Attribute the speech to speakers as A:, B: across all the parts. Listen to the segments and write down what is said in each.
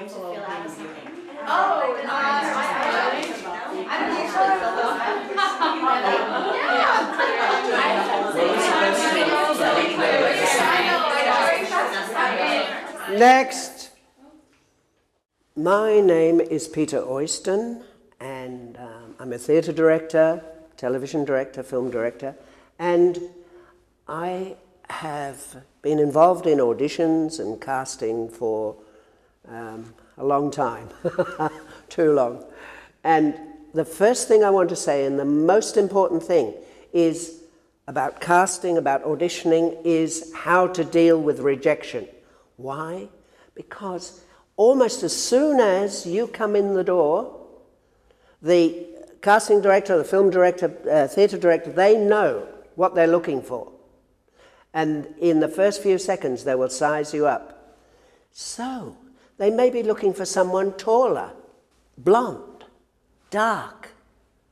A: to fill out or something?
B: Oh, I'm usually
C: Next. My name is Peter Oyston, and I'm a theatre director, television director, film director, and I have been involved in auditions and casting for a long time, too long. And the first thing I want to say, and the most important thing, is about casting, about auditioning, is how to deal with rejection. Why? Because almost as soon as you come in the door, the casting director, the film director, theatre director, they know what they're looking for. And in the first few seconds, they will size you up. So, they may be looking for someone taller, blonde, dark,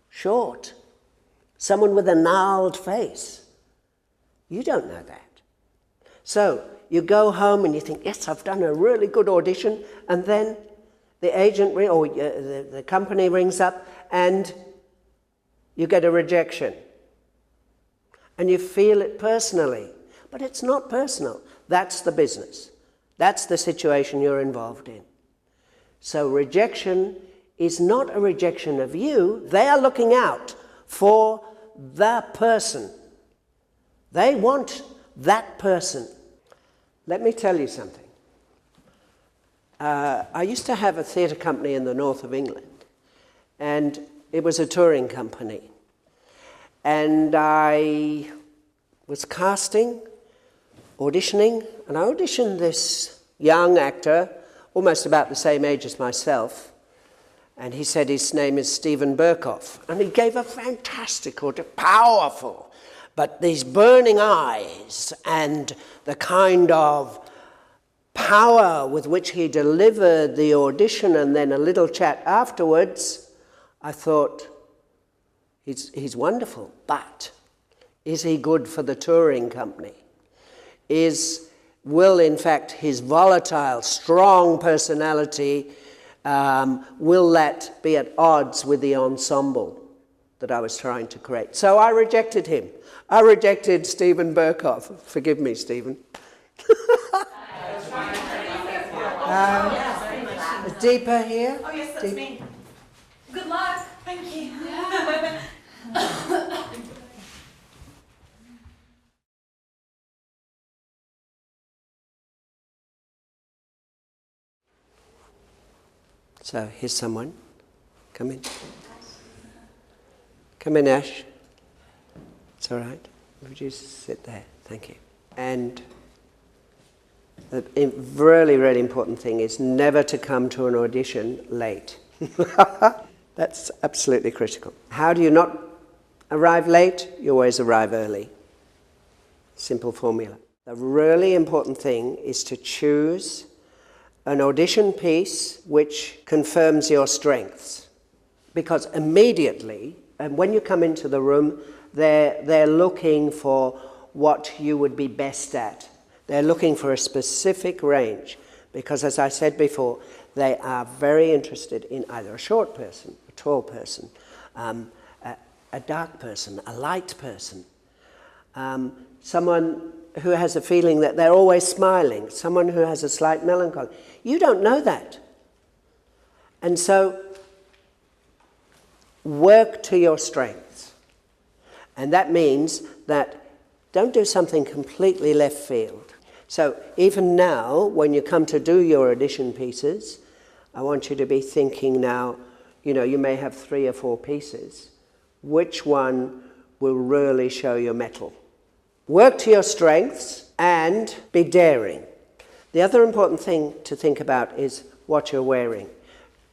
C: short, someone with a gnarled face. You don't know that. So, you go home and you think, yes, I've done a really good audition, and then the agent or the company rings up and you get a rejection. And you feel it personally. But it's not personal. That's the business. That's the situation you're involved in. So rejection is not a rejection of you. They are looking out for the person. They want that person. Let me tell you something. I used to have a theatre company in the north of England, and it was a touring company. And I was casting, auditioning, and I auditioned this young actor, almost about the same age as myself, and he said his name is Steven Berkoff, and he gave a fantastic audition, powerful, but these burning eyes and the kind of power with which he delivered the audition and then a little chat afterwards, I thought, he's wonderful, but is he good for the touring company? Will in fact his volatile, strong personality, will that be at odds with the ensemble that I was trying to create? So I rejected him. I rejected Steven Berkoff. Forgive me, Steven. Deeper here.
B: Oh yes, that's me. Good luck. Thank you.
C: So here's someone. Come in. Come in, Ash. It's all right. Would you sit there? Thank you. And the really, really important thing is never to come to an audition late. That's absolutely critical. How do you not arrive late? You always arrive early. Simple formula. The really important thing is to choose an audition piece which confirms your strengths. Because immediately, and when you come into the room, they're looking for what you would be best at. They're looking for a specific range. Because as I said before, they are very interested in either a short person, a tall person, a dark person, a light person, someone who has a feeling that they're always smiling, someone who has a slight melancholy. You don't know that. And so, work to your strengths. And that means that don't do something completely left field. So even now, when you come to do your audition pieces, I want you to be thinking now, you may have 3 or 4 pieces. Which one will really show your mettle? Work to your strengths and be daring. The other important thing to think about is what you're wearing.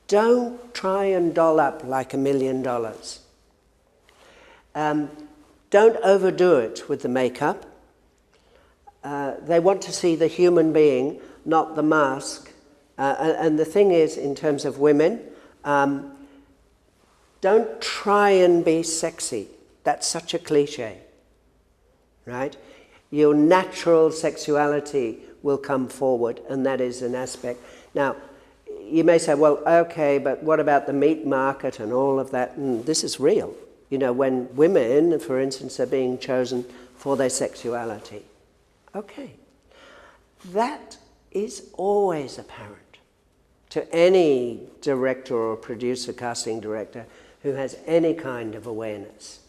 C: Don't try and doll up like $1 million. Don't overdo it with the makeup. They want to see the human being, not the mask. And the thing is, in terms of women, don't try and be sexy. That's such a cliche, right? Your natural sexuality will come forward, and that is an aspect. Now, you may say, well, okay, but what about the meat market and all of that? This is real. You know, when women, for instance, are being chosen for their sexuality. Okay. That is always apparent to any director or producer, casting director, who has any kind of awareness.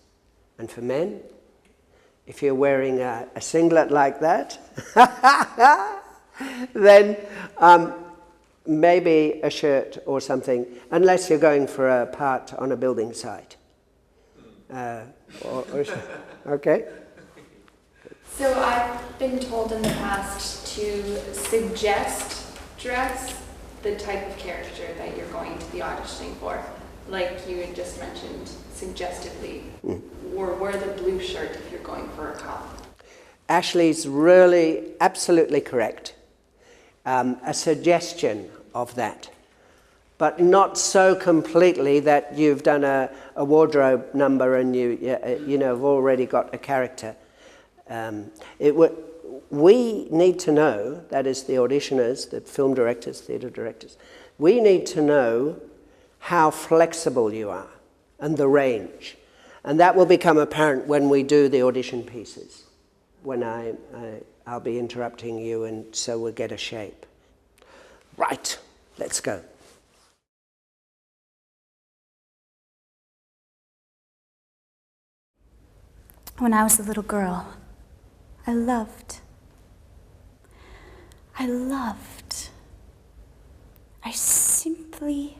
C: And for men, if you're wearing a singlet like that, then maybe a shirt or something, unless you're going for a part on a building site. Okay?
A: So I've been told in the past to suggest dress the type of character that you're going to be auditioning for. Like you had just mentioned, suggestively. Or wear the blue shirt if you're going for a cop.
C: Ashley's really absolutely correct. A suggestion of that. But not so completely that you've done a wardrobe number and you know, have already got a character. We need to know, that is the auditioners, the film directors, theatre directors, we need to know how flexible you are and the range. And that will become apparent when we do the audition pieces, when I'll be interrupting you and so we'll get a shape. Right, let's go.
D: When I was a little girl, I loved. I simply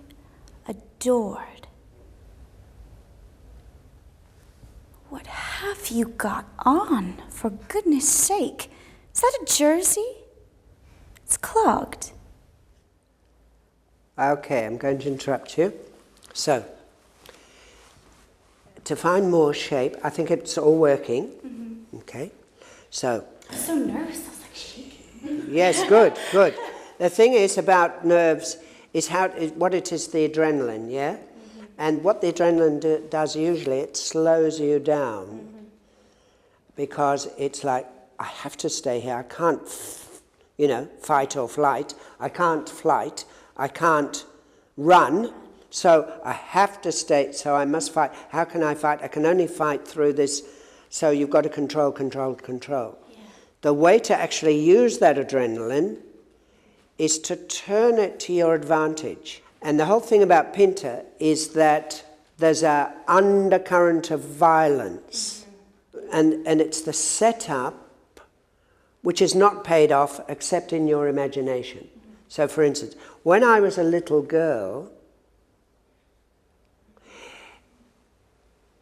D: adored. What have you got on, for goodness sake? Is that a jersey? It's clogged.
C: Okay, I'm going to interrupt you. So, to find more shape, I think it's all working. Mm-hmm. Okay, so.
D: I was so nervous, I was like shaking.
C: Yes, good. The thing is about nerves is what it is, the adrenaline, yeah? Mm-hmm. And what the adrenaline does usually, it slows you down. Mm-hmm. Because it's like, I have to stay here, I can't, fight or flight. I can't flight, I can't run. So I have to stay, so I must fight. How can I fight? I can only fight through this. So you've got to control. Yeah. The way to actually use that adrenaline is to turn it to your advantage. And the whole thing about Pinter is that there's an undercurrent of violence. Mm-hmm. And it's the setup which is not paid off except in your imagination. Mm-hmm. So for instance, when I was a little girl,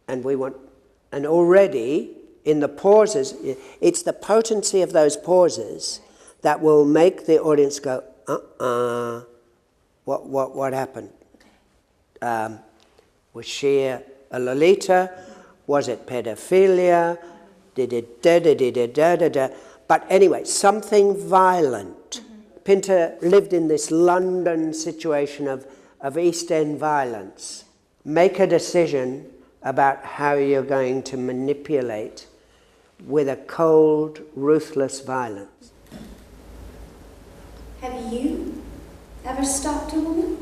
C: and already in the pauses, it's the potency of those pauses that will make the audience go, what happened? Was she a Lolita? Was it pedophilia? But anyway, something violent. Mm-hmm. Pinter lived in this London situation of East End violence. Make a decision about how you're going to manipulate with a cold, ruthless violence.
D: Have you ever stopped a woman?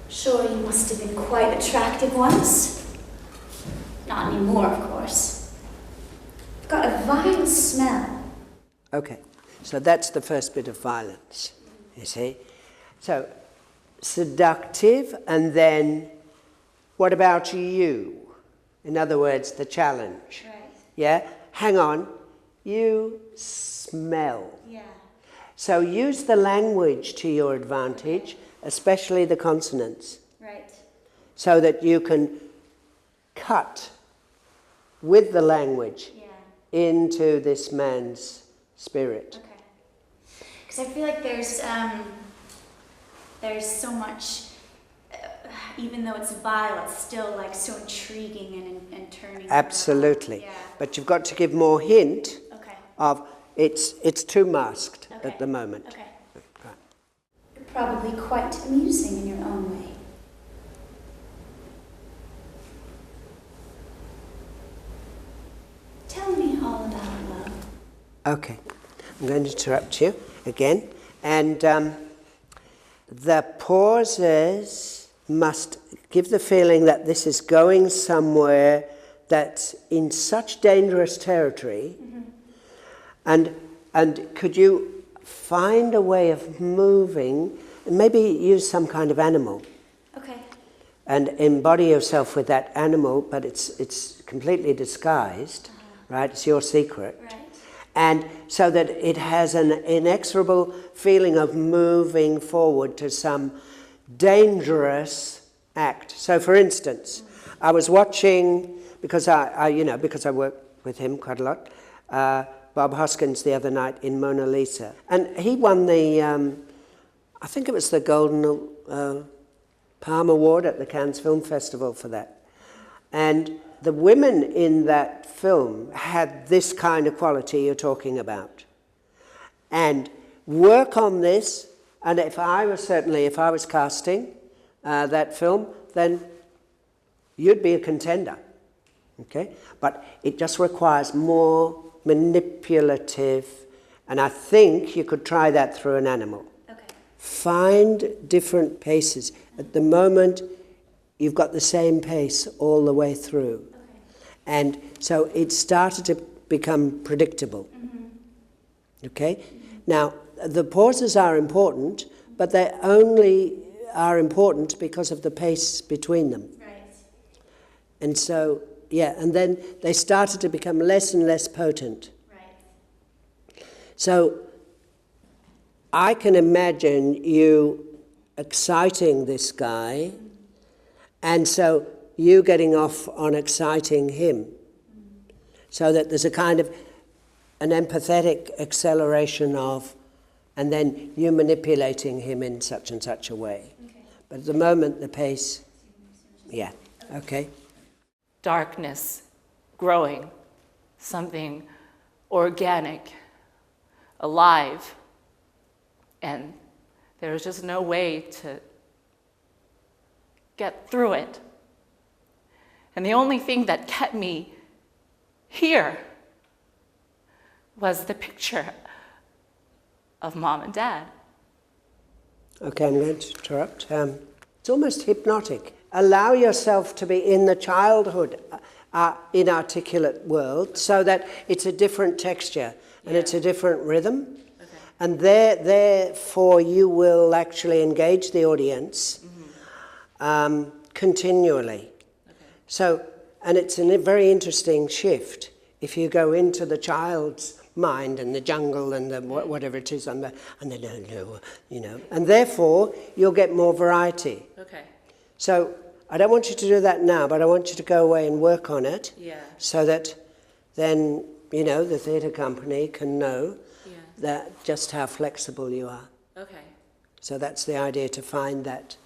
D: Sure, you must have been quite attractive once. Not anymore, of course. You've got a vile smell.
C: Okay, so that's the first bit of violence, you see. So, seductive, and then what about you? In other words, the challenge.
D: Right.
C: Yeah? Hang on, you smell.
D: Yeah.
C: So use the language to your advantage, especially the consonants.
D: Right.
C: So that you can cut with the language into this man's spirit.
D: Okay. Because I feel like there's so much, even though it's vile, it's still like so intriguing and turning.
C: Absolutely.
D: Yeah.
C: But you've got to give more hint
D: of
C: it's too masked at the moment.
D: Okay.
C: Right.
D: You're probably quite amusing in your own way. Tell me all about love.
C: Okay. I'm going to interrupt you again. And the pauses must give the feeling that this is going somewhere that's in such dangerous territory. And could you find a way of moving, and maybe use some kind of animal?
D: Okay.
C: And embody yourself with that animal, but it's completely disguised, right? It's your secret.
D: Right.
C: And so that it has an inexorable feeling of moving forward to some dangerous act. So, for instance, I was watching, because I work with him quite a lot, Bob Hoskins the other night in Mona Lisa, and he won the, I think it was the Golden Palm Award at the Cannes Film Festival for that. And the women in that film had this kind of quality you're talking about. And work on this, and if I was casting that film, then you'd be a contender, okay? But it just requires more manipulative, and I think you could try that through an animal.
D: Okay.
C: Find different paces. At the moment, you've got the same pace all the way through.
D: Okay.
C: And so it started to become predictable. Okay? Now, the pauses are important, but they only are important because of the pace between them.
D: Right.
C: And so, yeah, and then they started to become less and less potent.
D: Right.
C: So I can imagine you exciting this guy, and so you getting off on exciting him, so that there's a kind of an empathetic acceleration of, and then you manipulating him in such and such a way. Okay. But at the moment, the pace, yeah, okay.
B: Darkness, growing, something organic, alive, and there was just no way to get through it. And the only thing that kept me here was the picture of Mom and Dad.
C: Okay, I'm going to interrupt. It's almost hypnotic. Allow yourself to be in the childhood, inarticulate world, so that it's a different texture and it's a different rhythm. Okay. And therefore you will actually engage the audience continually. Okay. So, and it's a very interesting shift if you go into the child's mind and the jungle and the whatever it is and they don't know, and therefore you'll get more variety.
B: Okay.
C: So I don't want you to do that now, but I want you to go away and work on it, so that then the theatre company can know that just how flexible you are.
B: Okay.
C: So that's the idea, to find that,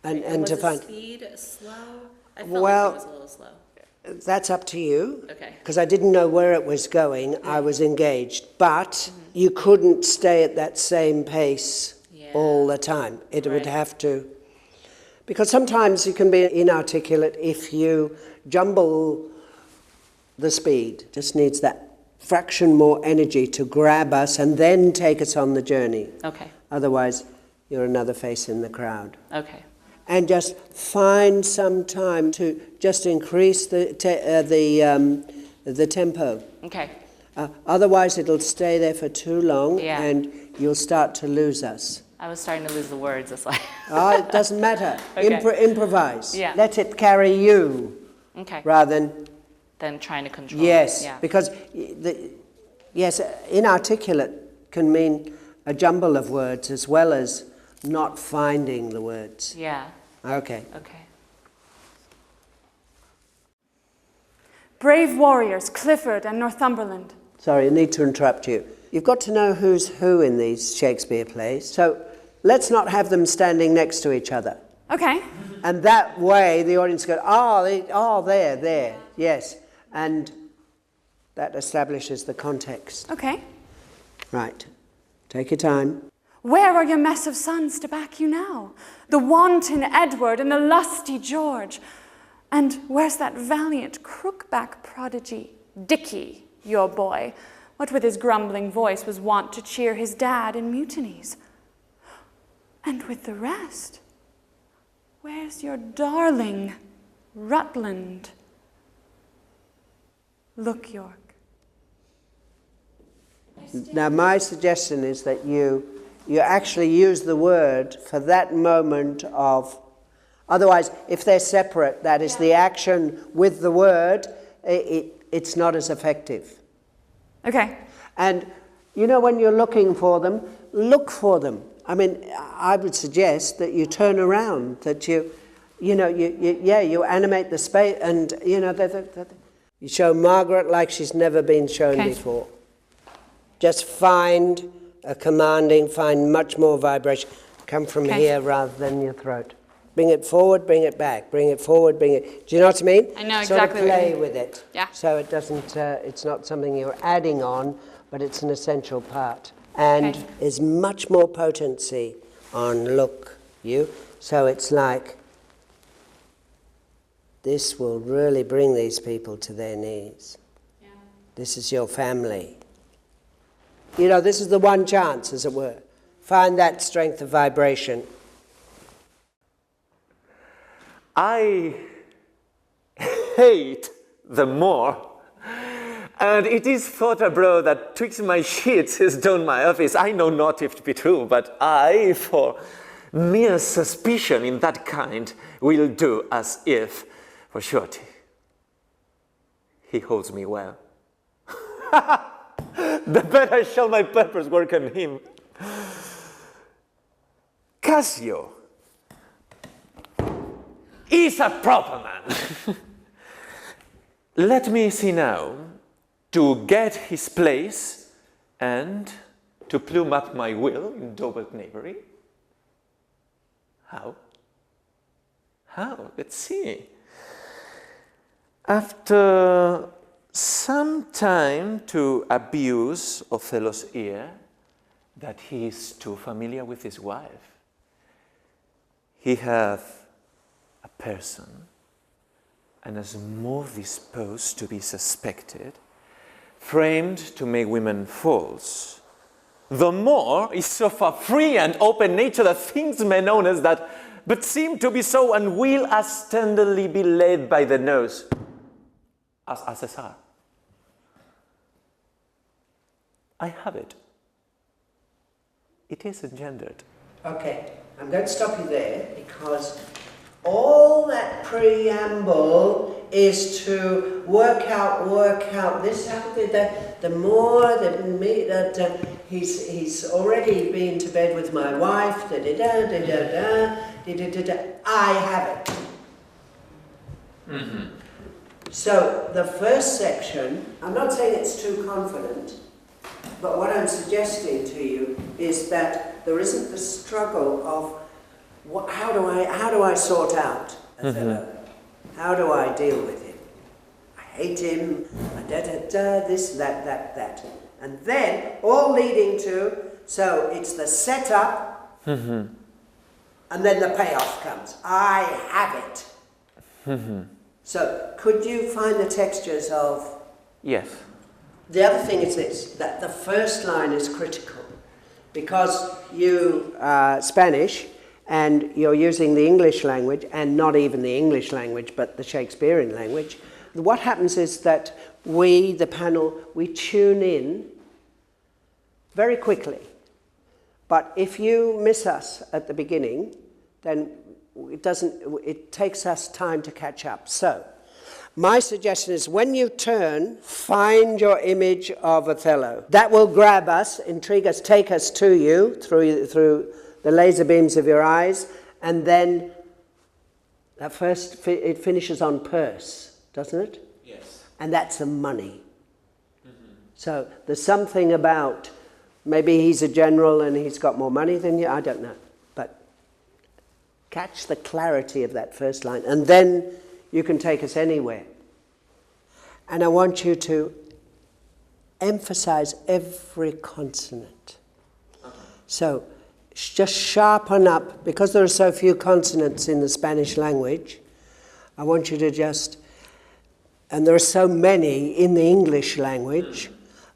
C: and
B: was
C: to
B: the
C: find.
B: Speed slow? I felt
C: Well,
B: like it was a little slow.
C: That's up to you.
B: Okay.
C: Because I didn't know where it was going. I was engaged. But you couldn't stay at that same pace all the time. It would have to... Because sometimes you can be inarticulate if you jumble the speed. Just needs that fraction more energy to grab us and then take us on the journey.
B: Okay.
C: Otherwise, you're another face in the crowd.
B: Okay.
C: And just find some time to just increase the tempo.
B: Okay.
C: Otherwise, it'll stay there for too long,
B: Yeah.
C: and you'll start to lose us.
B: I was starting to lose the words. It's like.
C: It doesn't matter.
B: Okay.
C: Improvise.
B: Yeah.
C: Let it carry you.
B: Okay.
C: Rather than
B: trying to control.
C: yes,
B: Yeah.
C: because inarticulate can mean a jumble of words as well as not finding the words.
B: Yeah.
C: Okay.
B: Okay.
E: Brave warriors, Clifford and Northumberland.
C: Sorry, I need to interrupt you. You've got to know who's who in these Shakespeare plays. So let's not have them standing next to each other.
E: Okay.
C: And that way the audience goes, there, yes. And that establishes the context.
E: Okay.
C: Right. Take your time.
E: Where are your mess of sons to back you now? The wanton Edward and the lusty George. And where's that valiant crookback prodigy, Dicky, your boy? What with his grumbling voice was wont to cheer his dad in mutinies? And with the rest, where's your darling Rutland? Look, York.
C: Now, my suggestion is that you actually use the word for that moment of, otherwise, if they're separate, that is the action with the word, it's not as effective.
E: Okay.
C: And, you know, when you're looking for them, look for them. I mean, I would suggest that you turn around, that you animate the space, and, you know, you show Margaret like she's never been shown before. Just find a commanding, find much more vibration. Come from here rather than your throat. Bring it forward, bring it back. Bring it forward, bring it... Do you know what I mean?
E: I know
C: sort
E: exactly
C: of play
E: what you mean.
C: with it.
E: Yeah.
C: So it doesn't, it's not something you're adding on, but it's an essential part. And there's much more potency on look, you. So it's like, this will really bring these people to their knees. Yeah. This is your family. You know, this is the one chance, as it were. Find that strength of vibration.
F: I hate the more, and it is thought abroad that twixt my sheets is done my office. I know not if it be true, but I, for mere suspicion in that kind, will do as if, for surety, he holds me well. The better shall my purpose work on him. Cassio is a proper man. Let me see now, to get his place and to plume up my will in double knavery. How? How? Let's see. After some time to abuse Othello's ear that he is too familiar with his wife, he hath a person and is more disposed to be suspected, framed to make women false. The more is so far free and open nature that things men own as that, but seem to be so unwill as tenderly be led by the nose, as are. I have it. It is engendered.
C: Okay, I'm going to stop you there because all that preamble is to work out this happened, that the more that he's already been to bed with my wife, I have it. Mm-hmm. So the first section, I'm not saying it's too confident, but what I'm suggesting to you is that there isn't the struggle of how do I sort out Othello? How do I deal with him? I hate him, this, that. And then, all leading to, so it's the setup, and then the payoff comes. I have it. So, could you find the textures of...
F: Yes.
C: The other thing is this, that the first line is critical, because you are Spanish, and you're using the English language, and not even the English language, but the Shakespearean language. What happens is that we, the panel, we tune in very quickly. But if you miss us at the beginning, then it takes us time to catch up. So, my suggestion is when you turn, find your image of Othello. That will grab us, intrigue us, take us to you through the laser beams of your eyes, and then at first it finishes on purse, doesn't it?
F: Yes.
C: And that's the money. So there's something about, maybe he's a general and he's got more money than you, I don't know. But catch the clarity of that first line, and then you can take us anywhere. And I want you to emphasize every consonant. So just sharpen up, because there are so few consonants in the Spanish language, I want you to just, and there are so many in the English language,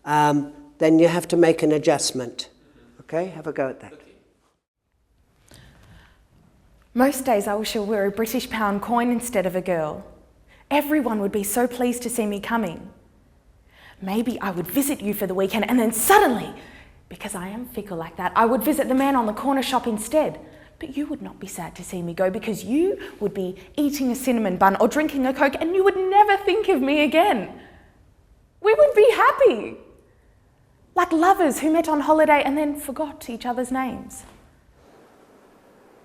C: then you have to make an adjustment. Okay, have a go at that.
G: Most days I wish I were a British pound coin instead of a girl. Everyone would be so pleased to see me coming. Maybe I would visit you for the weekend and then suddenly, because I am fickle like that, I would visit the man on the corner shop instead. But you would not be sad to see me go because you would be eating a cinnamon bun or drinking a Coke and you would never think of me again. We would be happy. Like lovers who met on holiday and then forgot each other's names.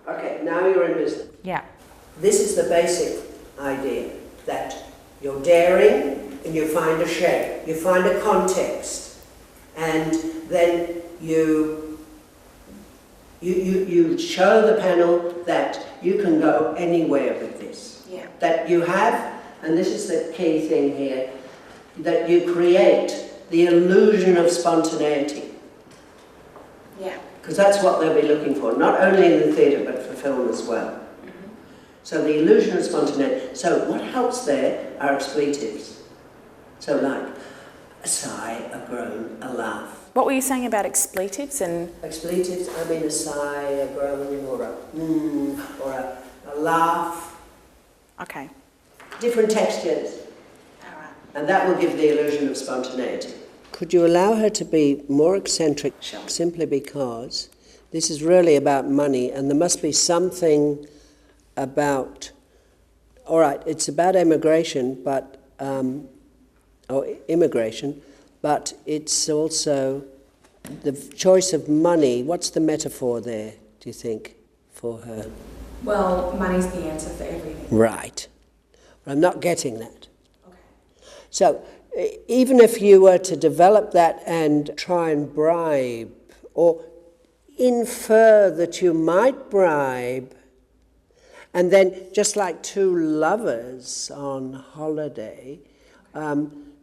C: Okay, now you're in business.
G: Yeah.
C: This is the basic idea, that you're daring and you find a shape, you find a context, and then you show the panel that you can go anywhere with this.
A: Yeah.
C: That you have, and this is the key thing here, that you create the illusion of spontaneity.
A: Yeah.
C: Because that's what they'll be looking for, not only in the theatre but for film as well.
A: Mm-hmm.
C: So the illusion of spontaneity. So what helps there are expletives. So like a sigh, a groan, a laugh.
G: What were you saying about expletives and...
C: Expletives, I mean a sigh, a groan, or a or a laugh.
G: Okay.
C: Different textures.
A: All right.
C: And that will give the illusion of spontaneity. Could you allow her to be more eccentric?
A: Sure.
C: Simply because this is really about money, and there must be something about, all right, it's about immigration, but, but it's also the choice of money. What's the metaphor there, do you think, for her?
H: Well, money's the answer for everything.
C: Right. But I'm not getting that.
H: Okay.
C: So, even if you were to develop that and try and bribe or infer that you might bribe, and then just like two lovers on holiday,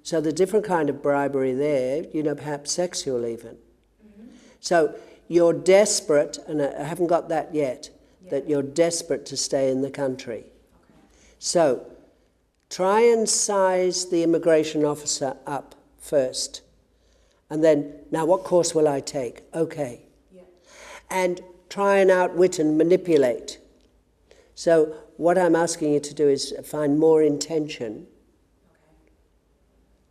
C: so the different kind of bribery there, perhaps sexual even. Mm-hmm. So you're desperate, and I haven't got that yet, that you're desperate to stay in the country. Okay. So try and size the immigration officer up first. And then, now what course will I take? Okay. Yeah. And try and outwit and manipulate. So what I'm asking you to do is find more intention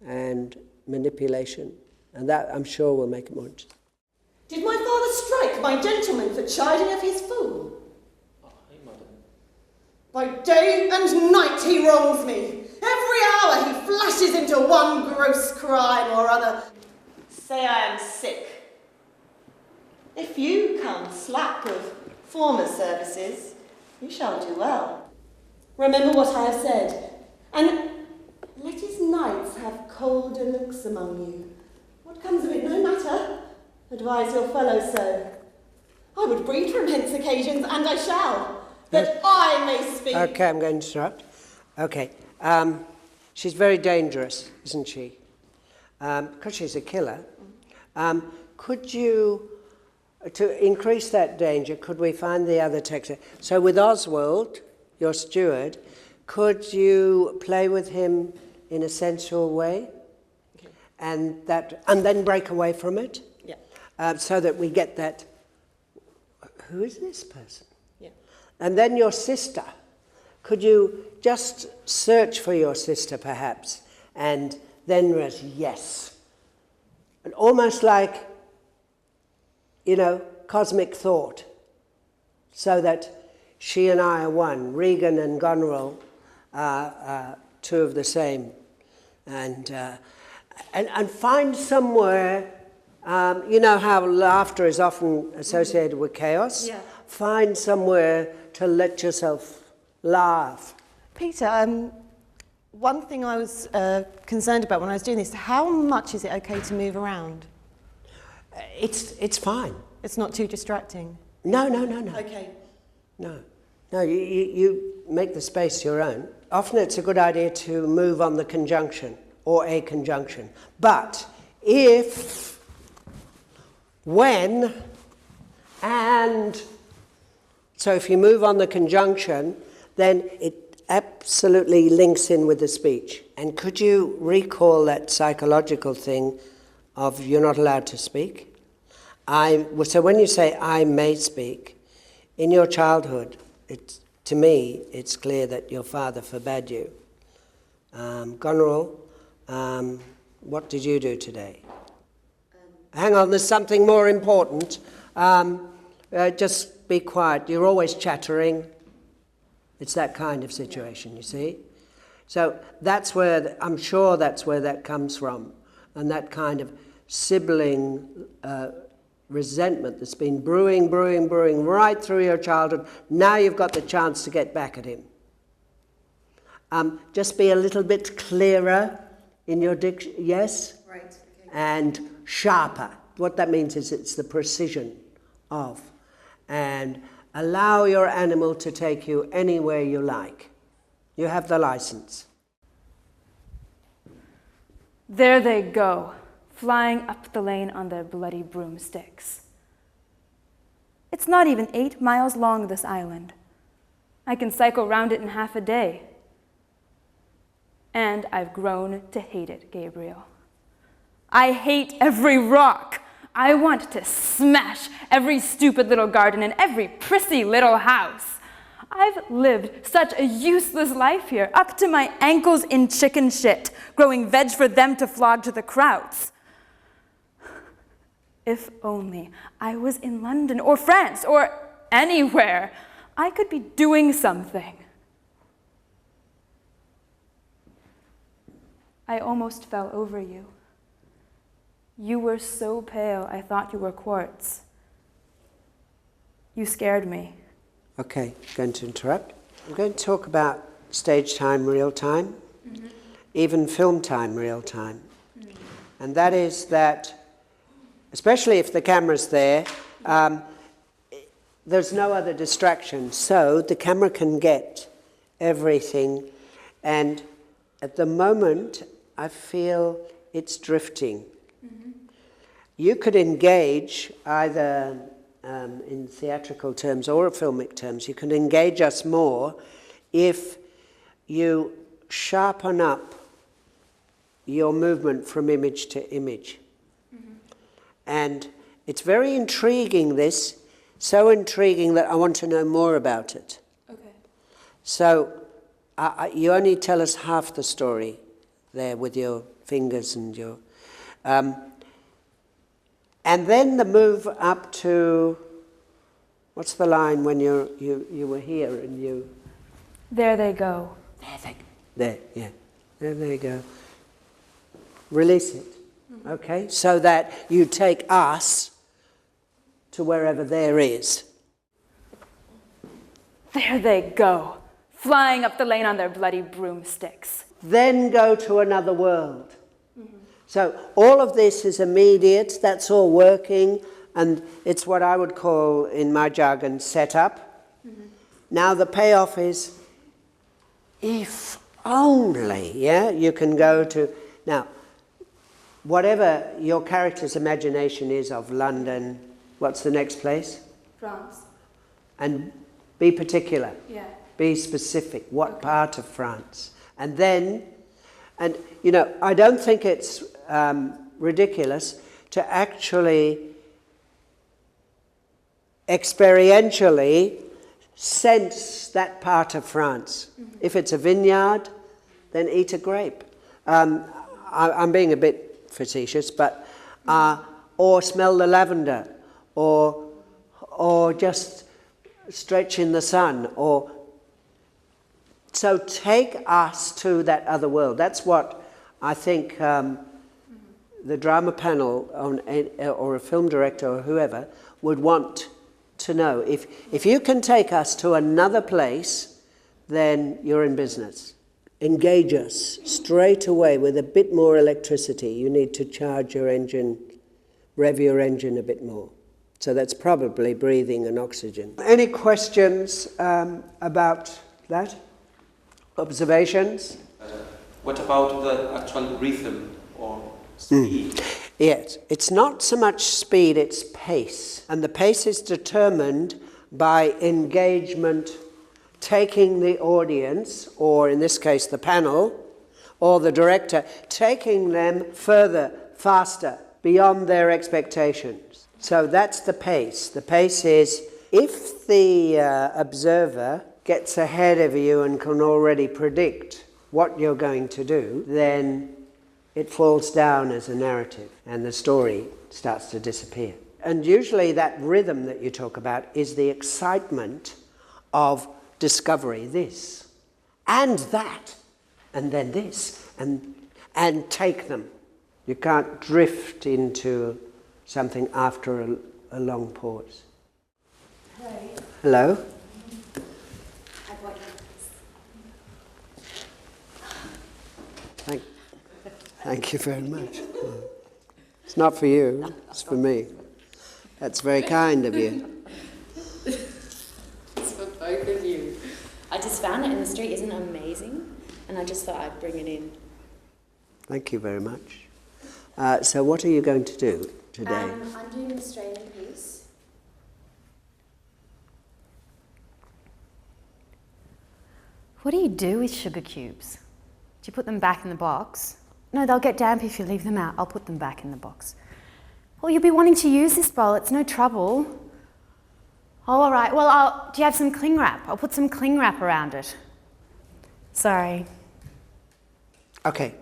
C: and manipulation. And that, I'm sure, will make it more interesting.
I: Did my father strike my gentleman for chiding of his fool?
F: Aye, madam.
I: By day and night he wrongs me. Every hour he flashes into one gross crime or other. Say I am sick. If you come slack of former services, you shall do well. Remember what I have said, and let his knights have colder looks among you. What comes of it, no matter. Advise your fellow so. I would breed from hence occasions, and I shall, that I may speak.
C: Okay, I'm going to interrupt. Okay, she's very dangerous, isn't she? Because she's a killer. Could you, to increase that danger, could we find the other text? So with Oswald, your steward, could you play with him in a sensual way? Okay. And then break away from it? Yeah. So that we get that, who is this person? Yeah. And then your sister, could you just search for your sister perhaps, and then rest, yes. And almost like, cosmic thought, so that she and I are one, Regan and Goneril are two of the same. And find somewhere, how laughter is often associated with chaos? Yeah. Find somewhere to let yourself laugh.
I: Peter, one thing I was concerned about when I was doing this, how much is it okay to move around?
C: It's fine.
I: It's not too distracting?
C: No.
I: Okay.
C: No, you make the space your own. Often it's a good idea to move on the conjunction or a conjunction. But if, when, and, so if you move on the conjunction, then it absolutely links in with the speech. And could you recall that psychological thing of you're not allowed to speak? So when you say I may speak, in your childhood, to me, it's clear that your father forbade you. Goneril, what did you do today? Hang on, there's something more important. Just be quiet. You're always chattering. It's that kind of situation, you see. So that's where, I'm sure that's where that comes from. And that kind of sibling resentment that's been brewing right through your childhood. Now you've got the chance to get back at him. Just be a little bit clearer in your diction, yes?
I: Right. Okay.
C: And sharper. What that means is it's the precision of. And allow your animal to take you anywhere you like. You have the license.
G: There they go, flying up the lane on their bloody broomsticks. It's not even 8 miles long, this island. I can cycle round it in half a day. And I've grown to hate it, Gabriel. I hate every rock. I want to smash every stupid little garden and every prissy little house. I've lived such a useless life here, up to my ankles in chicken shit, growing veg for them to flog to the crowds. If only I was in London or France or anywhere, I could be doing something. I almost fell over you. You were so pale, I thought you were quartz. You scared me.
C: Okay, I'm going to interrupt. I'm going to talk about stage time, real time, even film time, real time. And that is that, especially if the camera's there, there's no other distraction. So the camera can get everything. And at the moment, I feel it's drifting. You could engage either in theatrical terms or filmic terms, you can engage us more if you sharpen up your movement from image to image. And it's very intriguing, this, so intriguing that I want to know more about it.
A: Okay.
C: So you only tell us half the story there with your fingers and your... and then the move up to, what's the line when you were here and you...
G: There they go.
C: There, yeah. There they go. Release it, okay? So that you take us to wherever there is.
G: There they go, flying up the lane on their bloody broomsticks.
C: Then go to another world. So all of this is immediate, that's all working, and it's what I would call, in my jargon, set up. Now the payoff is, if only, yeah, you can go to, now, whatever your character's imagination is of London, what's the next place?
A: France.
C: And be particular.
A: Yeah.
C: Be specific. What part of France? And then, and you know, I don't think it's ridiculous to actually experientially sense that part of France. If it's a vineyard, then eat a grape. I'm being a bit facetious, but or smell the lavender, or just stretch in the sun, or so take us to that other world. That's what I think the drama panel or a film director or whoever would want to know. If you can take us to another place, then you're in business. Engage us straight away with a bit more electricity. You need to charge your engine, rev your engine a bit more. So that's probably breathing and oxygen. Any questions about that? Observations?
J: What about the actual rhythm or speed?
C: Yes, it's not so much speed, it's pace. And the pace is determined by engagement, taking the audience, or in this case the panel, or the director, taking them further, faster, beyond their expectations. So that's the pace. The pace is If the observer gets ahead of you and can already predict what you're going to do, then it falls down as a narrative and the story starts to disappear. And usually that rhythm that you talk about is the excitement of discovery, this and that, and then this, and take them. You can't drift into something after a long pause. Hello. Thank you very much. It's not for you, it's for me. That's very kind of you.
K: It's for both of you. I just found it in the street, isn't it amazing? And I just thought I'd bring it in.
C: Thank you very much. So what are you going to do today?
K: I'm doing an Australian piece.
L: What do you do with sugar cubes? Do you put them back in the box? No, they'll get damp if you leave them out. I'll put them back in the box. Well, you'll be wanting to use this bowl. It's no trouble. Oh, all right. Well, do you have some cling wrap? I'll put some cling wrap around it. Sorry.
C: Okay.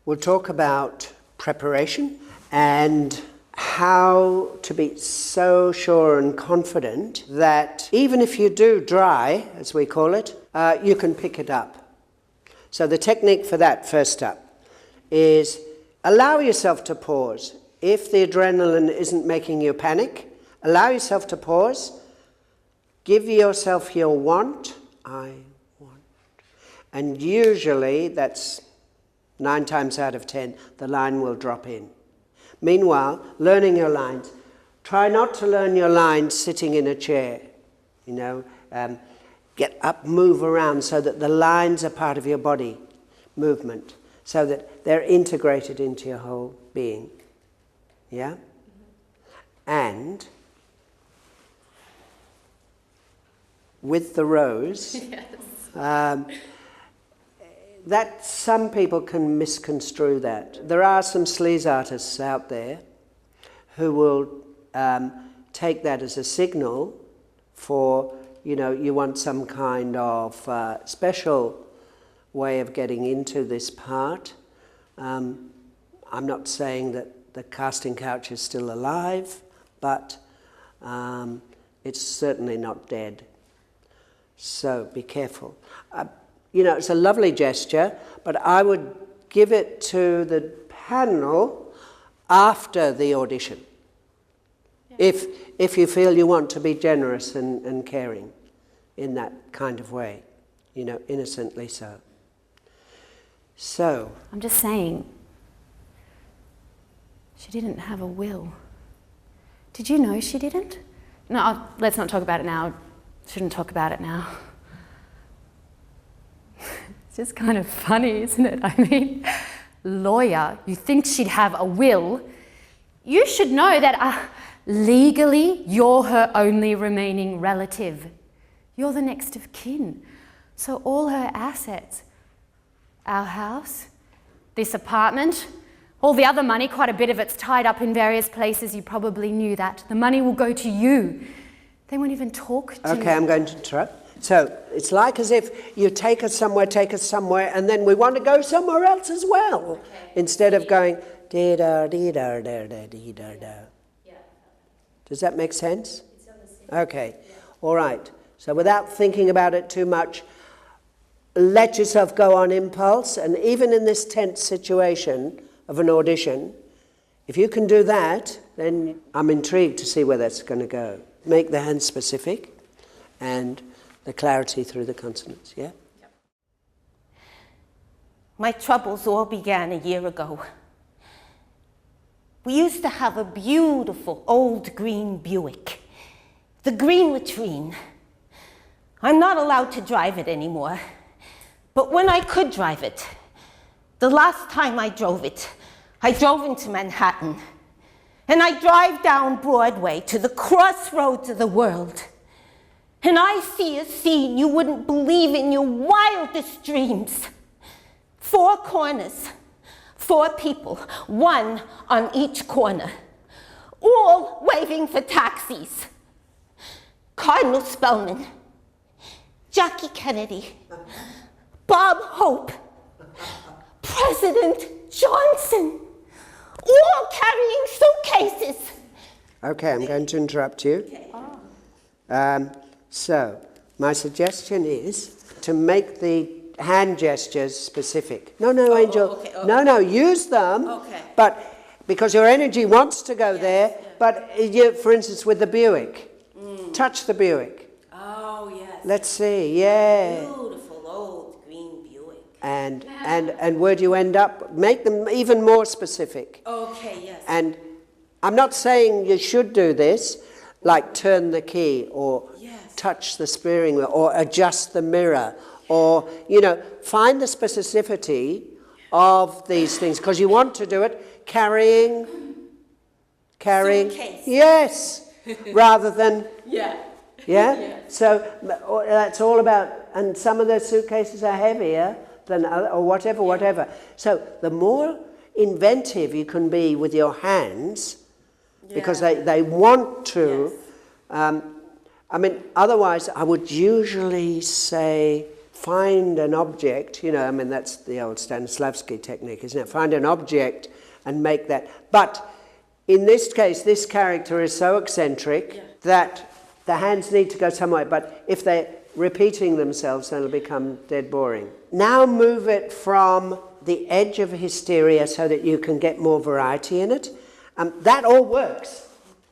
C: We'll talk about preparation and how to be so sure and confident that even if you do dry, as we call it, you can pick it up. So the technique for that, first up, is allow yourself to pause. If the adrenaline isn't making you panic, allow yourself to pause. Give yourself your want. I want. And usually, that's 9 times out of 10, the line will drop in. Meanwhile, learning your lines. Try not to learn your lines sitting in a chair. Get up, move around so that the lines are part of your body movement, so that they're integrated into your whole being. Yeah? And with the rose, that some people can misconstrue that. There are some sleaze artists out there who will take that as a signal for, you want some kind of special way of getting into this part. I'm not saying that the casting couch is still alive, but it's certainly not dead. So be careful. It's a lovely gesture, but I would give it to the panel after the audition. Yeah. If you feel you want to be generous and caring in that kind of way, innocently so. So.
L: I'm just saying, she didn't have a will. Did you know she didn't? No, let's not talk about it now. Shouldn't talk about it now. It's just kind of funny, isn't it? I mean, lawyer, you think she'd have a will. You should know that legally you're her only remaining relative. You're the next of kin. So all her assets, our house, this apartment, all the other money, quite a bit of it's tied up in various places. You probably knew that. The money will go to you. They won't even talk to me.
C: Okay, I'm going to interrupt. So it's like as if you take us somewhere, and then we want to go somewhere else as well. Okay. Instead of going dee-da, dee-da, da-da, dee-da-da. Yeah. Does that make sense? It's on the same. Okay. Yeah. All right. So without thinking about it too much, let yourself go on impulse, and even in this tense situation of an audition, if you can do that, then I'm intrigued to see where that's going to go. Make the hands specific and the clarity through the consonants, yeah? Yep.
M: My troubles all began a year ago. We used to have a beautiful old green Buick, the green latrine. I'm not allowed to drive it anymore, but when I could drive it, the last time I drove it, I drove into Manhattan, and I drive down Broadway to the crossroads of the world, and I see a scene you wouldn't believe in your wildest dreams. 4 corners, 4 people, 1 on each corner, all waving for taxis. Cardinal Spellman, Jackie Kennedy, Bob Hope, President Johnson, all carrying suitcases.
C: Okay, I'm going to interrupt you. So, my suggestion is to make the hand gestures specific. No, Angel. No, use them. But because your energy wants to go there, but you, for instance, with the Buick, touch the Buick.
M: Oh, yes.
C: Let's see, yeah.
M: Beautiful old green Buick.
C: And where do you end up? Make them even more specific.
M: Okay, yes.
C: And I'm not saying you should do this, like turn the key or touch the steering wheel or adjust the mirror or, you know, find the specificity of these things because you want to do it carrying,
M: Suitcase.
C: yes, rather than, So that's all about, and some of those suitcases are heavier than other, or whatever. So the more inventive you can be with your hands, because they want to, I mean, otherwise I would usually say find an object, you know, I mean, that's the old Stanislavski technique, isn't it? Find an object and make that. But in this case, this character is so eccentric that the hands need to go somewhere, but if they're repeating themselves, then it'll become dead boring. Now move it from the edge of hysteria so that you can get more variety in it. That all works,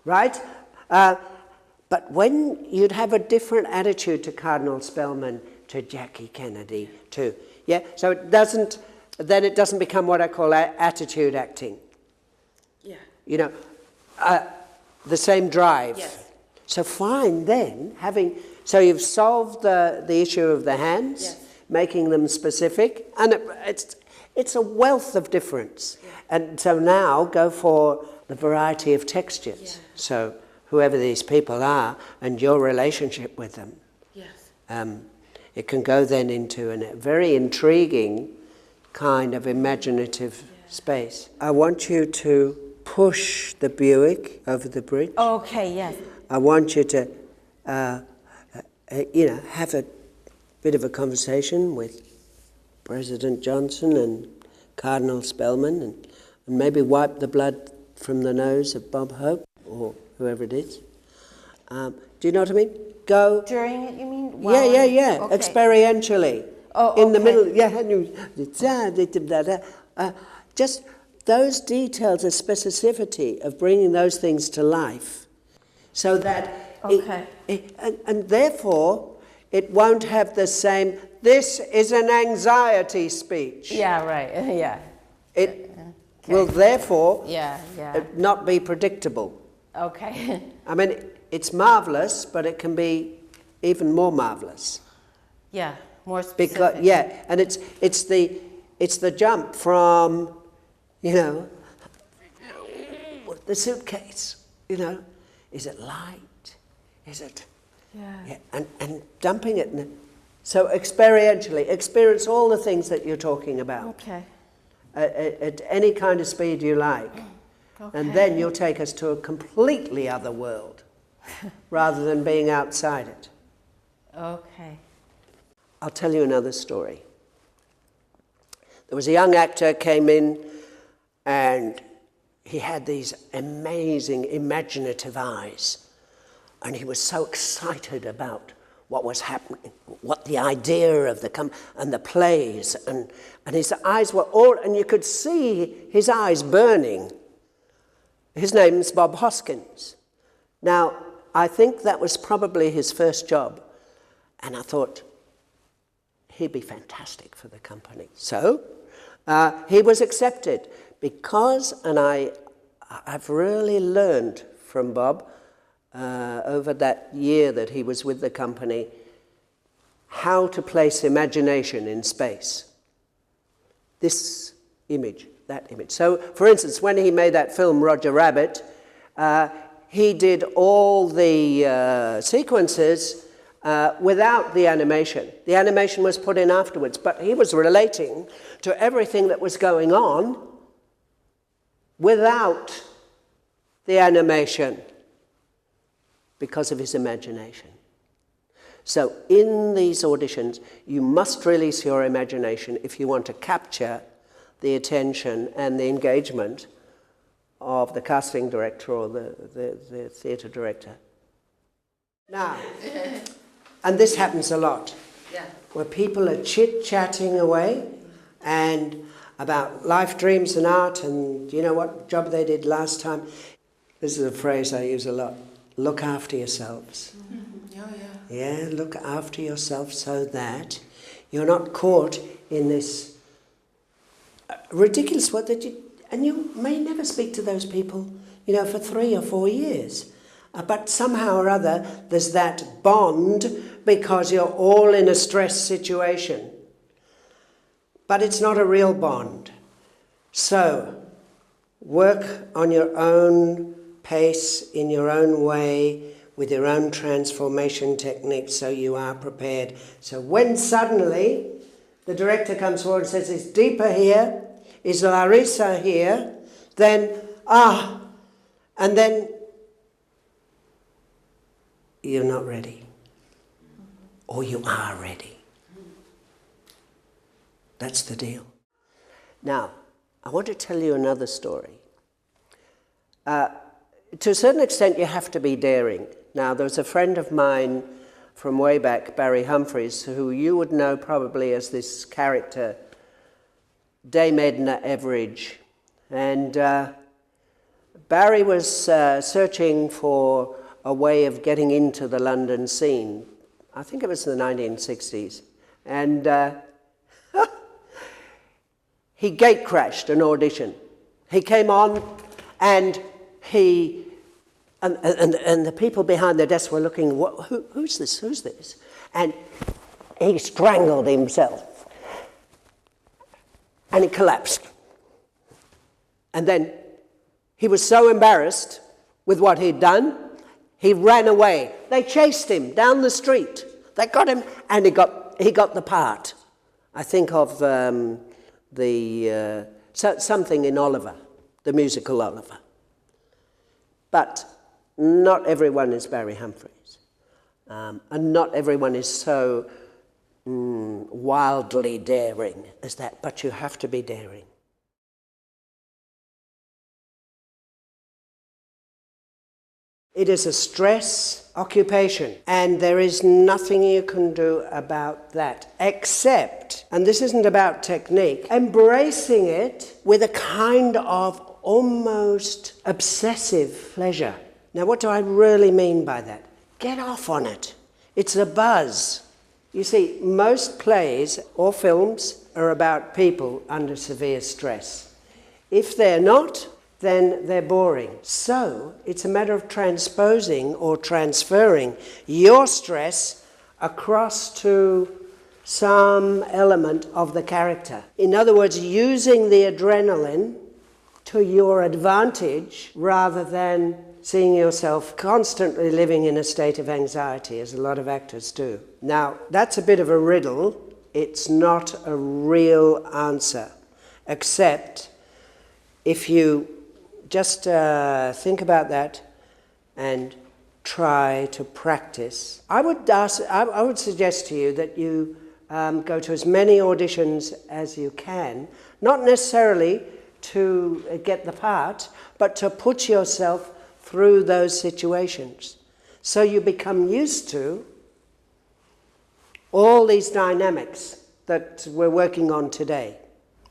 C: right? But when you'd have a different attitude to Cardinal Spellman, to Jackie Kennedy, so it doesn't become what I call attitude acting.
M: Yeah.
C: You know, the same drive.
M: Yes.
C: So fine then, so you've solved the issue of the hands, making them specific, and it's a wealth of difference. Yeah. And so now go for the variety of textures. Yeah. So whoever these people are and your relationship with them. Yes. It can go then into a very intriguing kind of imaginative space. I want you to push the Buick over the bridge.
M: Okay, yes.
C: I want you to, have a bit of a conversation with President Johnson and Cardinal Spellman and maybe wipe the blood from the nose of Bob Hope or whoever it is. Do you know what I mean? Go.
M: During it, you mean?
C: Yeah. Okay. Experientially. In the middle. Just those details of specificity of bringing those things to life. So that, and therefore, it won't have the same, this is an anxiety speech.
M: Yeah, right,
C: It will therefore not be predictable.
M: Okay.
C: I mean, it's marvelous, but it can be even more marvelous.
M: Yeah, more specific.
C: Because, and it's the jump from, the suitcase, is it light? Is it? Yeah. And dumping it. So experientially, experience all the things that you're talking about.
M: Okay.
C: At any kind of speed you like. Okay. And then you'll take us to a completely other world rather than being outside it.
M: Okay.
C: I'll tell you another story. There was a young actor came in and he had these amazing imaginative eyes. And he was so excited about what was happening, what the idea of and the plays. And his eyes were all, and you could see his eyes burning. His name's Bob Hoskins. Now, I think that was probably his first job. And I thought, he'd be fantastic for the company. So, he was accepted because, and I've really learned from Bob over that year that he was with the company, how to place imagination in space. This image, that image. So, for instance, when he made that film, Roger Rabbit, he did all the sequences without the animation. The animation was put in afterwards, but he was relating to everything that was going on without the animation because of his imagination. So in these auditions, you must release your imagination if you want to capture the attention and the engagement of the casting director or the theatre director. Now, and this happens a lot, where people are chit-chatting away and about life, dreams and art and you know what job they did last time. This is a phrase I use a lot. Look after yourselves. Yeah, look after yourself so that you're not caught in this ridiculous work that and you may never speak to those people, you know, for 3 or 4 years. But somehow or other, there's that bond because you're all in a stress situation. But it's not a real bond. So, work on your own pace, in your own way, with your own transformation techniques so you are prepared. So when suddenly the director comes forward and says, it's deeper here, is Larissa here, then, and then you're not ready. Or you are ready. That's the deal. Now, I want to tell you another story. To a certain extent, you have to be daring. Now, there was a friend of mine from way back, Barry Humphries, who you would know probably as this character, Dame Edna Everage. And Barry was searching for a way of getting into the London scene. I think it was in the 1960s. And he gate crashed an audition. He came on and and the people behind the desk were looking, who's this, who's this? And he strangled himself. And he collapsed. And then he was so embarrassed with what he'd done, he ran away. They chased him down the street. They got him, and he got the part. I think of something in Oliver, the musical Oliver. But not everyone is Barry Humphries. And not everyone is so wildly daring as that, but you have to be daring. It is a stress occupation, and there is nothing you can do about that, except, and this isn't about technique, embracing it with a kind of almost obsessive pleasure. Now, what do I really mean by that? Get off on it. It's a buzz. You see, most plays or films are about people under severe stress. If they're not, then they're boring. So it's a matter of transposing or transferring your stress across to some element of the character. In other words, using the adrenaline to your advantage rather than seeing yourself constantly living in a state of anxiety, as a lot of actors do. Now, that's a bit of a riddle. It's not a real answer, except if you just think about that and try to practice. I would suggest to you that you go to as many auditions as you can, not necessarily to get the part, but to put yourself through those situations. So you become used to all these dynamics that we're working on today.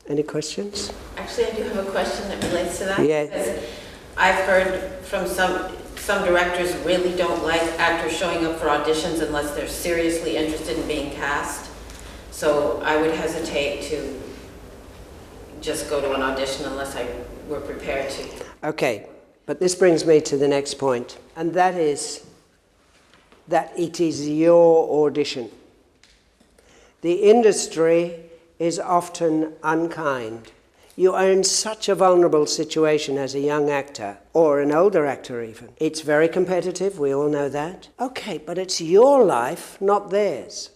C: Any questions?
N: Actually, I do have a question that relates to that.
C: Yeah.
N: Because I've heard from some directors really don't like actors showing up for auditions unless they're seriously interested in being cast. So I would hesitate to just go to an audition unless I were prepared to.
C: Okay, but this brings me to the next point, and that is that it is your audition. The industry is often unkind. You are in such a vulnerable situation as a young actor, or an older actor even. It's very competitive, we all know that. Okay, but it's your life, not theirs.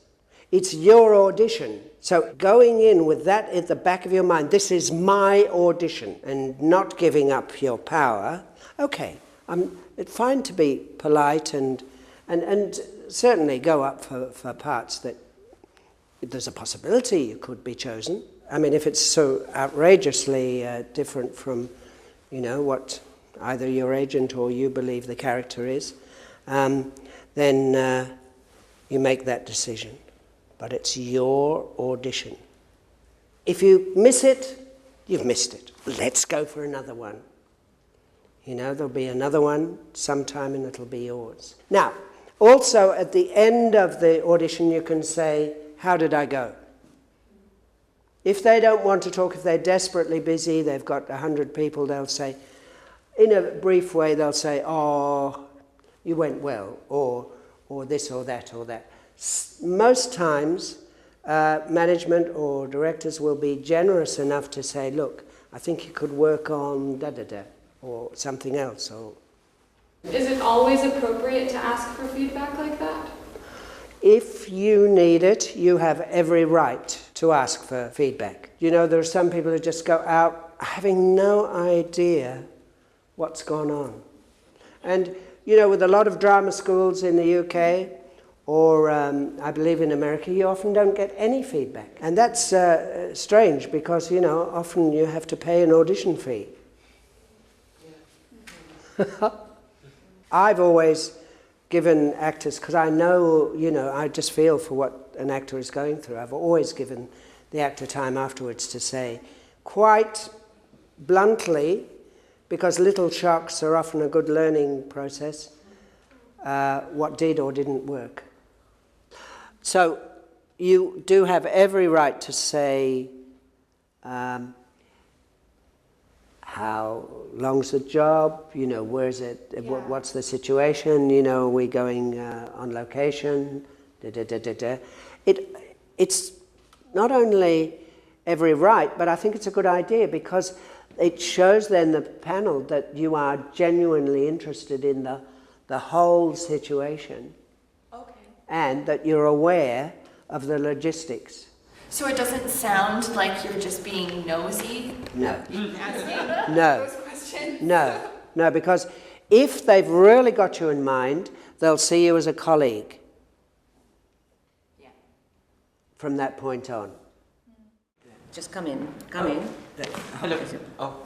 C: It's your audition. So going in with that at the back of your mind, this is my audition, and not giving up your power. Okay, it's fine to be polite and And certainly go up for parts that there's a possibility you could be chosen. I mean, if it's so outrageously different from, you know, what either your agent or you believe the character is, then you make that decision. But it's your audition. If you miss it, you've missed it. Let's go for another one. You know, there'll be another one sometime and it'll be yours. Now, also at the end of the audition you can say, how did I go? If they don't want to talk, if they're desperately busy, they've got 100 people, they'll say, in a brief way, they'll say, oh, you went well, or this or that or that. Most times, management or directors will be generous enough to say, look, I think you could work on da-da-da, or something else. Or
A: is it always appropriate to ask for feedback like that?
C: If you need it, you have every right to ask for feedback. You know, there are some people who just go out having no idea what's gone on. And, you know, with a lot of drama schools in the UK, or I believe in America, you often don't get any feedback. And that's strange because, you know, often you have to pay an audition fee. I've always given actors, because I know, you know, I just feel for what an actor is going through. I've always given the actor time afterwards to say, quite bluntly, because little shocks are often a good learning process, what did or didn't work. So you do have every right to say, how long's the job, you know, where's it, what's the situation, you know, are we going on location, It's not only every right, but I think it's a good idea because it shows then the panel that you are genuinely interested in the whole situation.
A: Okay.
C: And that you're aware of the logistics.
A: So it doesn't sound like you're just being nosy?
C: No.
A: Asking
C: No.
A: those questions?
C: No, because if they've really got you in mind, they'll see you as a colleague.
A: Yeah.
C: From that point on.
N: Just come in. Come in.
J: Hello. Oh.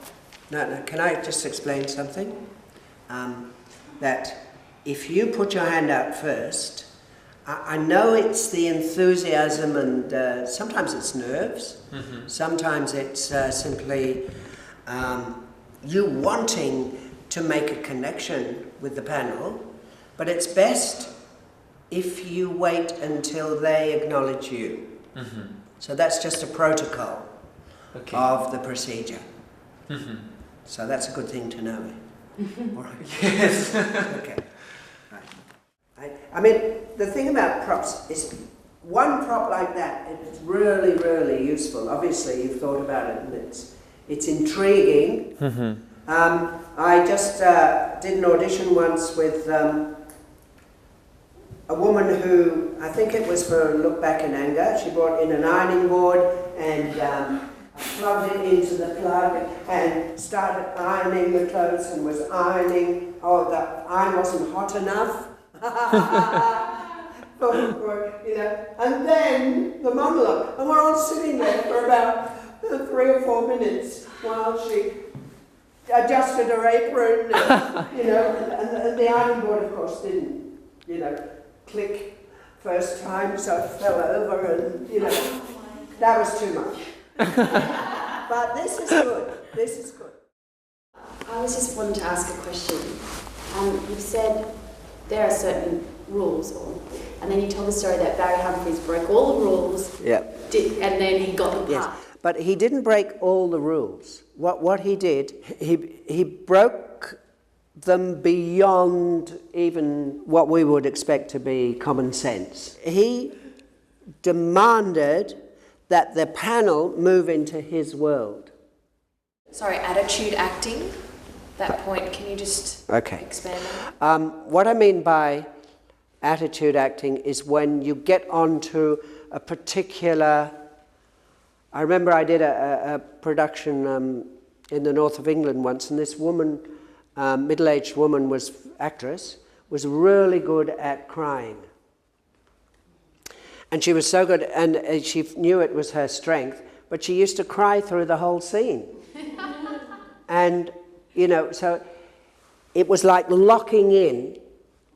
C: No, can I just explain something? That if you put your hand out first, I know it's the enthusiasm and sometimes it's nerves, sometimes it's simply you wanting to make a connection with the panel, but it's best if you wait until they acknowledge you. So that's just a protocol of the procedure. So that's a good thing to know. All right.
J: Yes.
C: Okay. Right. I mean, the thing about props is one prop like that, it's really, really useful. Obviously, you've thought about it and it's intriguing. I just did an audition once with a woman who, I think it was for Look Back in Anger. She brought in an ironing board and I plugged it into the plug and started ironing the clothes and was ironing. Oh, the iron wasn't hot enough. You know, and then the monologue, and we're all sitting there for about 3 or 4 minutes while she adjusted her apron, and, you know, and the ironing board, of course, didn't, you know, click first time, so it fell over, and you know, that was too much. But this is good. This is good.
K: I was just wanting to ask a question. You've said there are certain rules, and then you told the story that Barry Humphries broke all the rules, and then he got the part.
C: Yes, but he didn't break all the rules. What he did, he broke them beyond even what we would expect to be common sense. He demanded that the panel move into his world.
A: Sorry, attitude acting? That point, can you just expand on that?
C: What I mean by attitude acting is when you get onto a particular... I remember I did a production in the north of England once, and this woman, middle-aged woman, actress, was really good at crying. And she was so good, and she knew it was her strength, but she used to cry through the whole scene. And, you know, so it was like locking in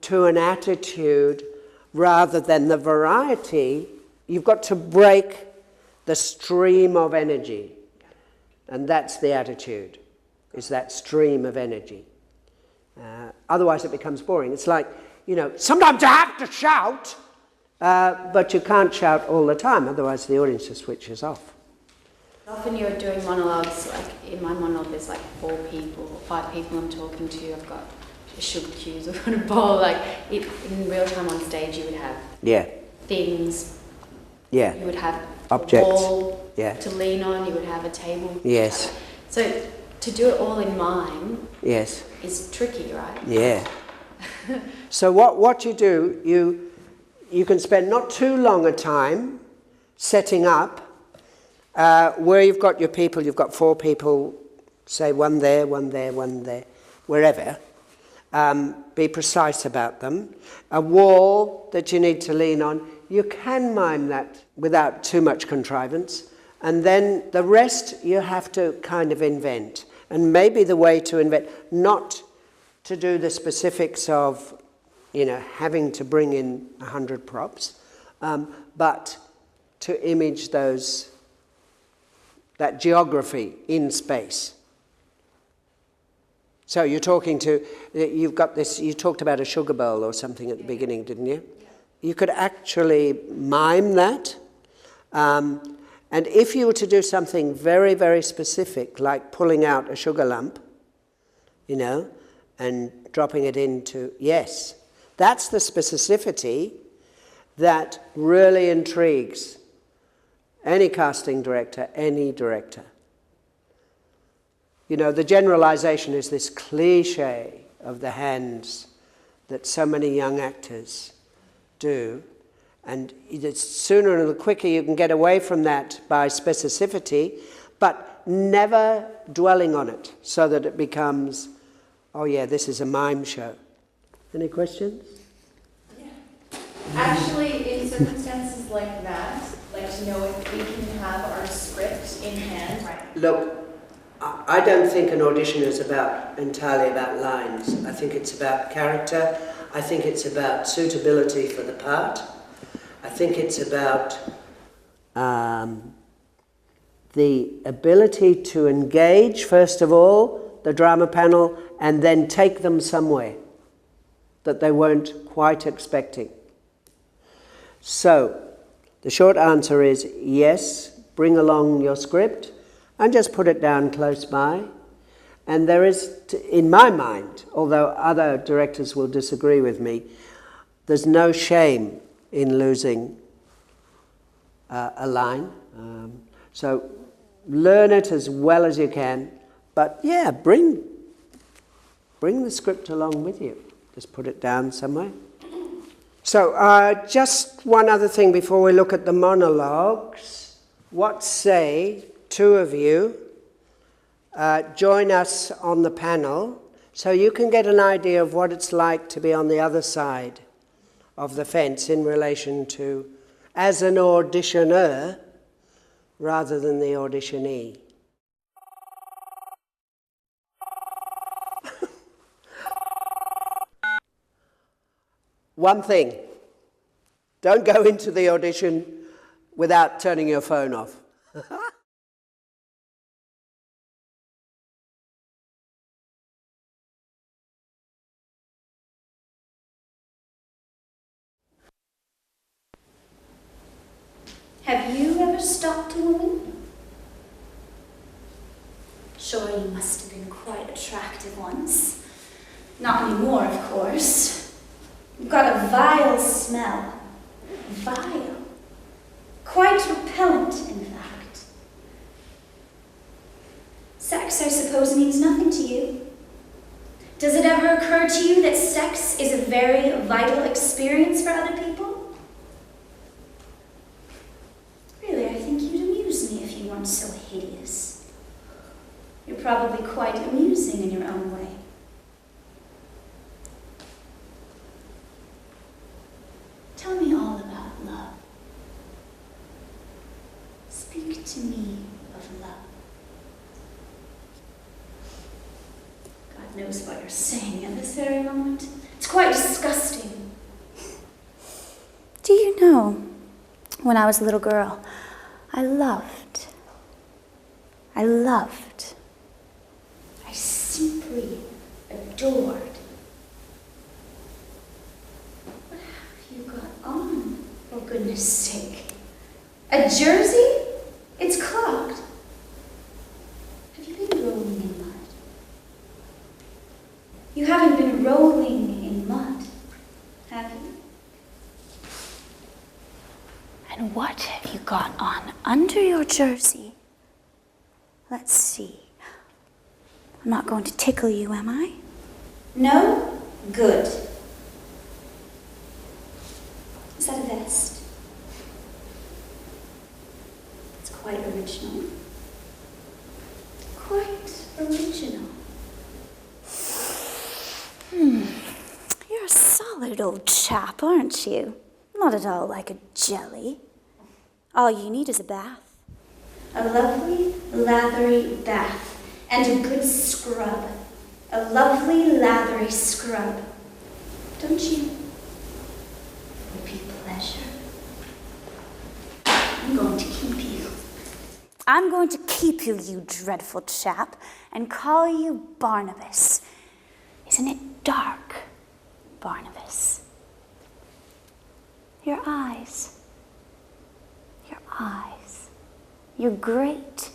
C: to an attitude rather than the variety. You've got to break the stream of energy. And that's the attitude, is that stream of energy. Otherwise it becomes boring. It's like, you know, sometimes you have to shout, but you can't shout all the time, otherwise the audience just switches off.
K: Often you're doing monologues, like in my monologue there's like 4 people or 5 people I'm talking to. I've got sugar cues, I've got a bowl. Like in real time on stage you would have things.
C: Yeah.
K: You would have
C: objects.
K: A wall to lean on, you would have a table.
C: Yes.
K: So to do it all in mime is tricky, right?
C: Yeah. So what you do, you can spend not too long a time setting up where you've got your people, you've got 4 people, say one there, one there, one there, wherever. Be precise about them. A wall that you need to lean on, you can mime that without too much contrivance. And then the rest you have to kind of invent. And maybe the way to invent, not to do the specifics of, you know, having to bring in 100 props, but to image that geography in space. So you're talking to, you've got this, you talked about a sugar bowl or something at the beginning, didn't you? You could actually mime that. And if you were to do something very, very specific, like pulling out a sugar lump, you know, and dropping it into, that's the specificity that really intrigues any casting director, any director. You know, the generalization is this cliche of the hands that so many young actors do. And the sooner and the quicker you can get away from that by specificity, but never dwelling on it so that it becomes, oh yeah, this is a mime show. Any questions?
A: Yeah. Actually, in circumstances like that, like to know if we can have our script in hand. Right.
C: Look, I don't think an audition is entirely about lines. I think it's about character. I think it's about suitability for the part. I think it's about the ability to engage, first of all, the drama panel, and then take them somewhere that they weren't quite expecting. So, the short answer is yes, bring along your script and just put it down close by. And there is, in my mind, although other directors will disagree with me, there's no shame in losing a line. So learn it as well as you can, but yeah, bring the script along with you. Just put it down somewhere. So just one other thing before we look at the monologues. What say 2 of you join us on the panel so you can get an idea of what it's like to be on the other side of the fence in relation to as an auditioner rather than the auditionee. One thing, don't go into the audition without turning your phone off.
D: Have you ever stopped a woman? Sure, you must have been quite attractive once. Not anymore, of course. You've got a vile smell. Vile. Quite repellent, in fact. Sex, I suppose, means nothing to you. Does it ever occur to you that sex is a very vital experience for other people? Really, I think you'd amuse me if you weren't so hideous. You're probably quite amusing in your own way. to me of love. God knows what you're saying at this very moment. It's quite disgusting. Do you know, when I was a little girl, I simply adored. What have you got on, for goodness sake? A jersey? It's clogged. Have you been rolling in mud? You haven't been rolling in mud, have you? And what have you got on under your jersey? Let's see. I'm not going to tickle you, am I? No? Good. Is that a vest? It's quite original. Quite original. You're a solid old chap, aren't you? Not at all like a jelly. All you need is a bath. A lovely, lathery bath. And a good scrub. A lovely, lathery scrub. Don't you? Repeat pleasure. I'm going to keep you. I'm going to keep you, you dreadful chap, and call you Barnabas. Isn't it dark, Barnabas? Your eyes. Your eyes. Your great,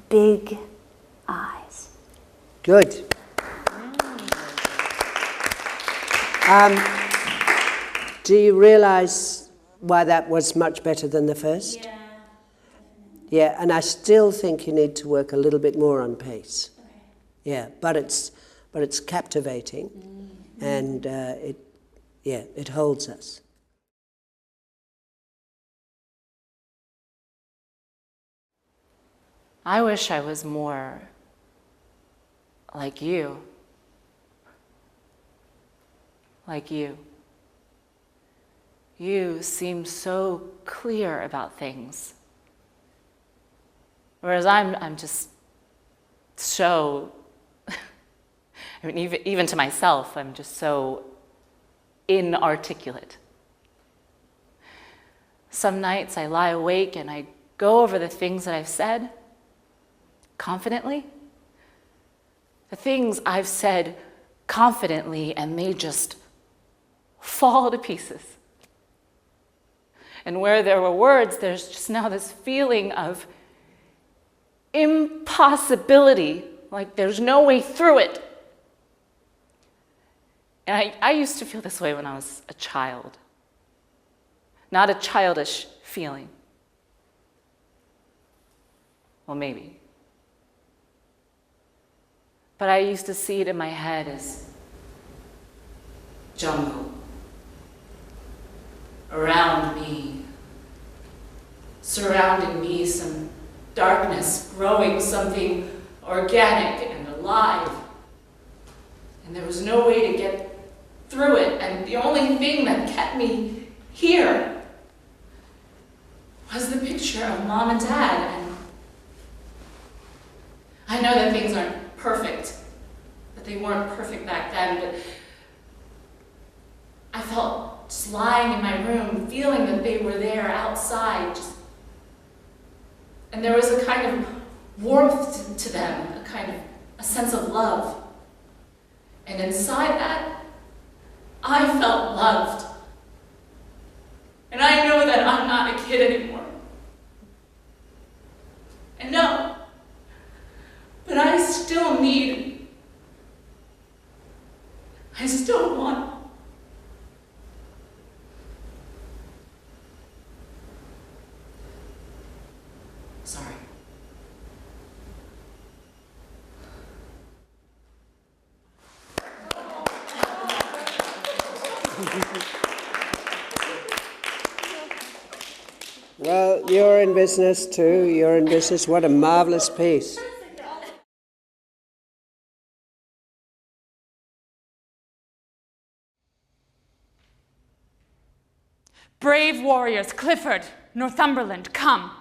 D: big eyes.
C: Good. Do you realize why that was much better than the first?
D: Yeah.
C: Yeah, and I still think you need to work a little bit more on pace.
D: Okay.
C: Yeah, but it's captivating, and it holds us.
B: I wish I was more like you. Like you. You seem so clear about things. Whereas I'm just so, I mean, even to myself, I'm just so inarticulate. Some nights I lie awake and I go over the things that I've said confidently. The things I've said confidently, and they just fall to pieces. And where there were words, there's just now this feeling of impossibility, like there's no way through it. And I used to feel this way when I was a child. Not a childish feeling. Well, maybe. But I used to see it in my head as jungle. Around me, surrounding me, some darkness growing, something organic and alive. And there was no way to get through it, and the only thing that kept me here was the picture of Mom and Dad. And I know that things aren't perfect, that they weren't perfect back then, but I felt just lying in my room, feeling that they were there outside, and there was a kind of warmth to them, a sense of love. And inside that, I felt loved. And I know that I'm not a kid anymore. And no, but I still want. Sorry.
C: Well, you're in business too. You're in business. What a marvelous piece.
E: Brave warriors, Clifford, Northumberland, come.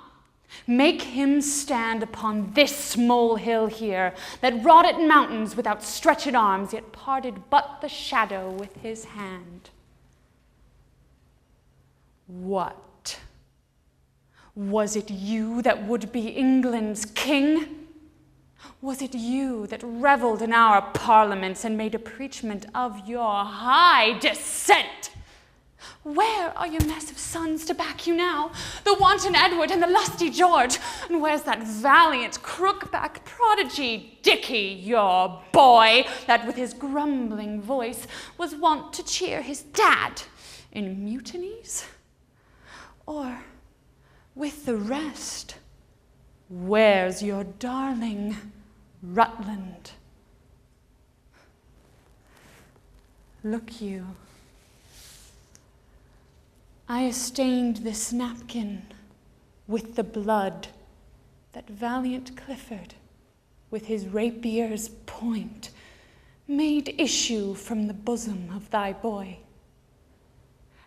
E: Make him stand upon this molehill here, that rotted mountains with outstretched arms, yet parted but the shadow with his hand. What? Was it you that would be England's king? Was it you that revelled in our parliaments and made a preachment of your high descent? Where are your massive sons to back you now? The wanton Edward and the lusty George? And where's that valiant crook-back prodigy, Dicky, your boy, that with his grumbling voice was wont to cheer his dad in mutinies? Or, with the rest, where's your darling Rutland? Look you, I have stained this napkin with the blood that valiant Clifford, with his rapier's point, made issue from the bosom of thy boy.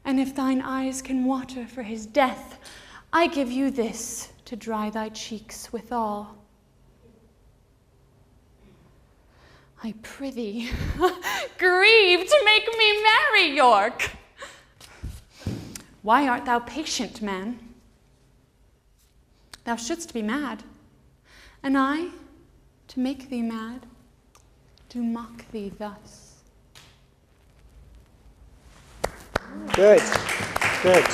E: And if thine eyes can water for his death, I give you this to dry thy cheeks withal. I prithee, grieve to make me merry, York. Why art thou patient, man? Thou shouldst be mad, and I, to make thee mad, do mock thee thus.
C: Good, good.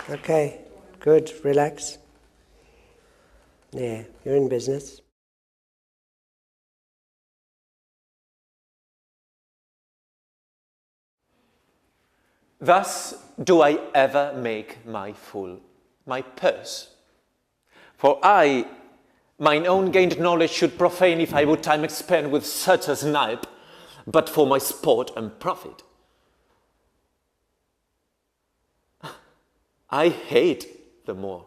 C: Okay, good, relax. Yeah, you're in business.
F: Thus do I ever make my purse. For I, mine own gained knowledge should profane if I would time expend with such a snipe, but for my sport and profit. I hate the more,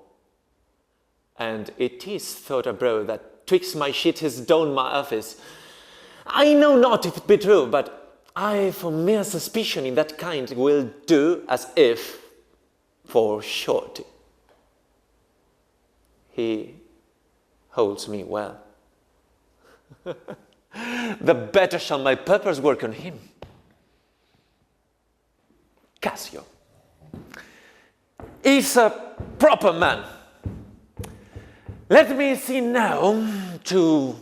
F: and it is thought abroad that twixt my shit his down my office. I know not if it be true, but I, for mere suspicion in that kind, will do as if for shorty. He holds me well. The better shall my purpose work on him. Cassio is a proper man. Let me see now to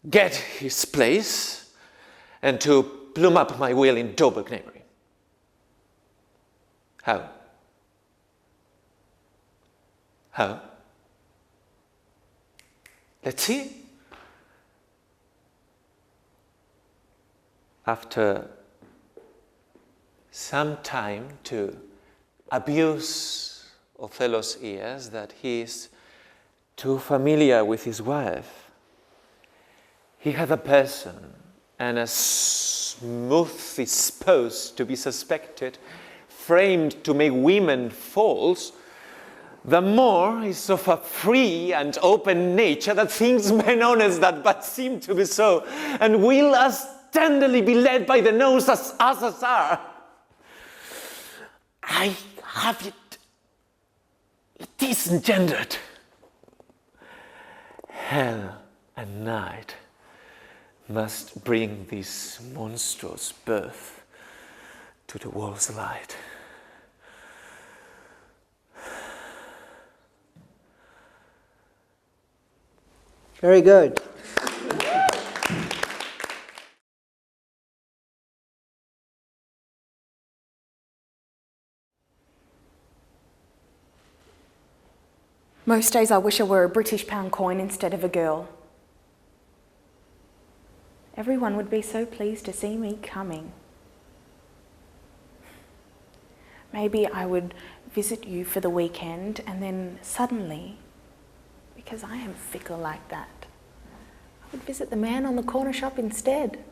F: get his place and to plume up my will in double knavery. How? How? Let's see. After some time to abuse Othello's ears that he is too familiar with his wife, he had a person, and as smooth is supposed to be suspected, framed to make women false, the more is of a free and open nature that things men honest that but seem to be so, and will as tenderly be led by the nose as others are. I have it is engendered. Hell and night must bring this monstrous birth to the world's light.
C: Very good.
G: Most days I wish I were a British pound coin instead of a girl. Everyone would be so pleased to see me coming. Maybe I would visit you for the weekend and then suddenly, because I am fickle like that, I would visit the man on the corner shop instead.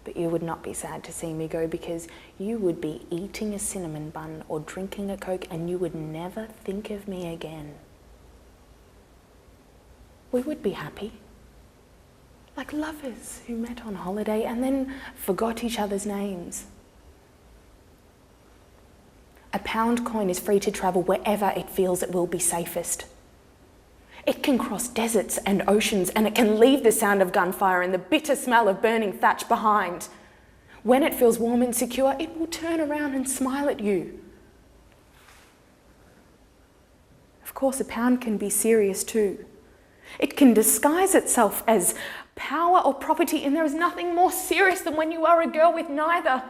G: But you would not be sad to see me go, because you would be eating a cinnamon bun or drinking a Coke and you would never think of me again. We would be happy, like lovers who met on holiday and then forgot each other's names. A pound coin is free to travel wherever it feels it will be safest. It can cross deserts and oceans, and it can leave the sound of gunfire and the bitter smell of burning thatch behind. When it feels warm and secure, it will turn around and smile at you. Of course, a pound can be serious too. It can disguise itself as power or property, and there is nothing more serious than when you are a girl with neither.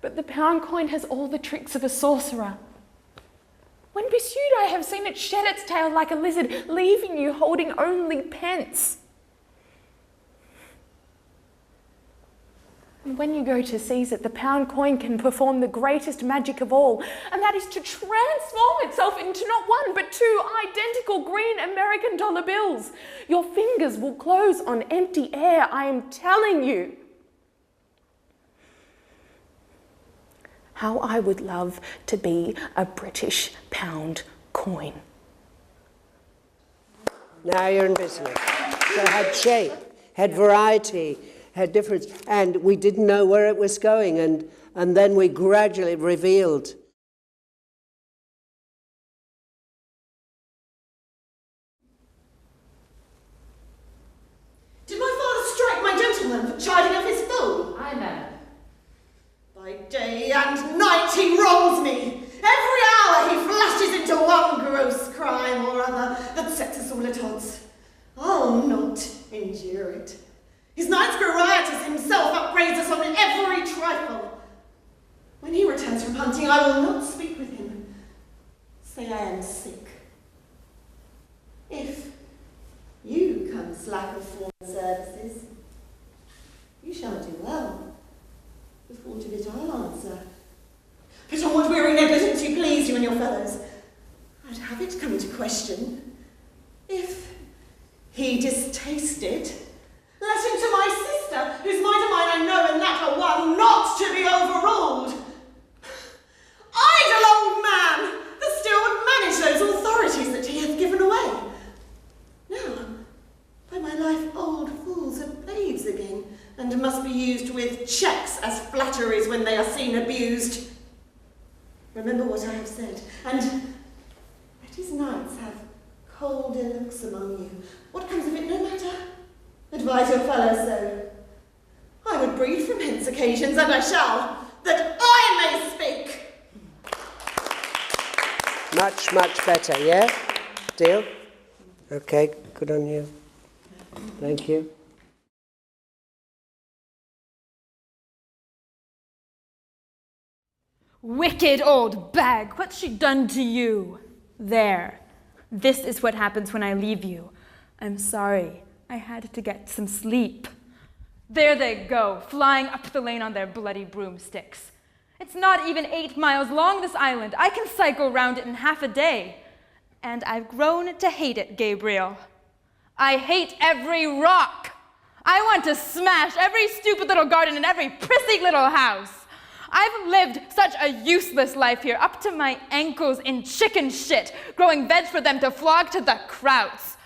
G: But the pound coin has all the tricks of a sorcerer. When pursued, I have seen it shed its tail like a lizard, leaving you holding only pence. And when you go to seize it, the pound coin can perform the greatest magic of all, and that is to transform itself into not one, but two identical green American dollar bills. Your fingers will close on empty air, I am telling you. How I would love to be a British pound coin.
C: Now you're in business. So it had shape, had variety, had difference, and we didn't know where it was going, and then we gradually revealed.
I: Did my father strike my gentleman for chiding of his fool?
B: Aye, madam.
I: By day and night he wrongs me. Every hour he flashes into one gross crime or other that sets us all at odds. I'll not endure it. His nights grow riotous, himself upbraids us on every trifle. When he returns from hunting, I will not speak with him. Say I am sick. If you come slack of formal services, you shall do well. The fault of it I'll answer. But on what weary negligence you please, you and your fellows, I'd have it come to question. If he distasted, let him to my sister, whose mind and mine I know, and that are one, not to be overruled. Idle old man, that still would manage those authorities that he hath given away. Now, by my life, old fools are babes again, and must be used with checks as flatteries when they are seen abused. Remember what I have said, and let his knights have colder looks among you. What comes of it, no matter. Advise your fellows so. I would breed from hence occasions, and I shall, that I may speak.
C: Much, much better, yeah? Deal? Okay, good on you. Thank you.
E: Wicked old bag, what's she done to you? There. This is what happens when I leave you. I'm sorry. I had to get some sleep. There they go, flying up the lane on their bloody broomsticks. It's not even 8 miles long, this island. I can cycle round it in half a day. And I've grown to hate it, Gabriel. I hate every rock. I want to smash every stupid little garden and every prissy little house. I've lived such a useless life here, up to my ankles in chicken shit, growing veg for them to flog to the krauts.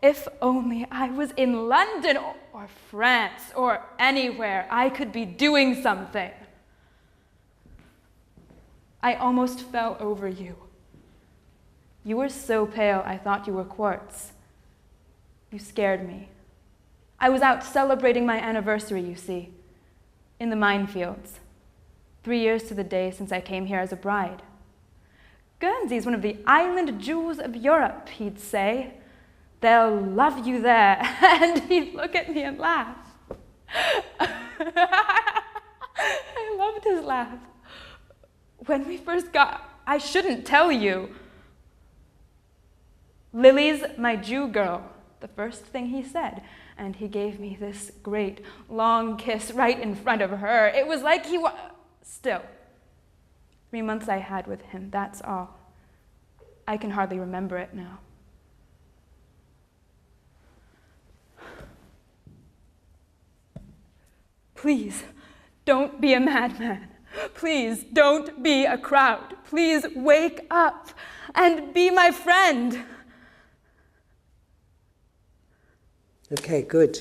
E: If only I was in London or France or anywhere, I could be doing something. I almost fell over you. You were so pale, I thought you were quartz. You scared me. I was out celebrating my anniversary, you see, in the minefields. 3 years to the day since I came here as a bride. Guernsey is one of the island jewels of Europe, he'd say. They'll love you there. And he'd look at me and laugh. I loved his laugh. When we first I shouldn't tell you. Lily's my Jew girl, the first thing he said. And he gave me this great long kiss right in front of her. It was like he was... Still, 3 months I had with him, that's all. I can hardly remember it now. Please, don't be a madman. Please, don't be a crowd. Please, wake up and be my friend.
C: Okay, good.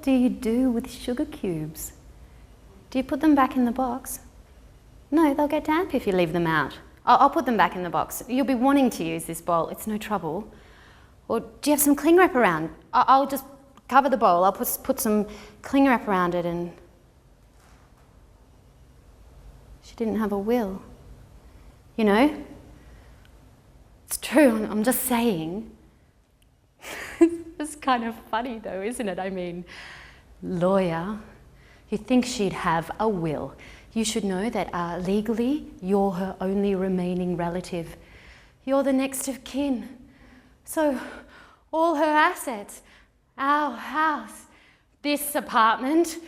L: do you do with sugar cubes? Do you put them back in the box? No, they'll get damp if you leave them out. I'll put them back in the box. You'll be wanting to use this bowl. It's no trouble. Or do you have some cling wrap around? I'll just cover the bowl. I'll put some cling wrap around it. And she didn't have a will. You know? It's true, I'm just saying. It's kind of funny though, isn't it? I mean, lawyer, you think she'd have a will. You should know that legally, you're her only remaining relative. You're the next of kin. So, all her assets, our house, this apartment,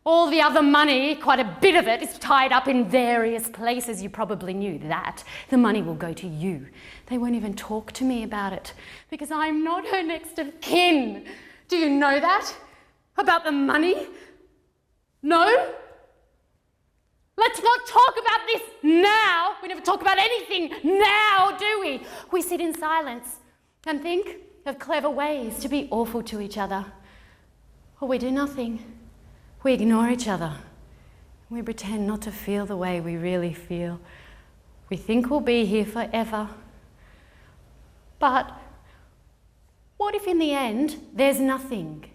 L: all the other money, quite a bit of it, is tied up in various places. You probably knew that. The money will go to you. They won't even talk to me about it because I'm not her next of kin. Do you know that? About the money? No? Let's not talk about this now. We never talk about anything now, do we? We sit in silence and think of clever ways to be awful to each other. Or we do nothing. We ignore each other. We pretend not to feel the way we really feel. We think we'll be here forever. But what if in the end there's nothing?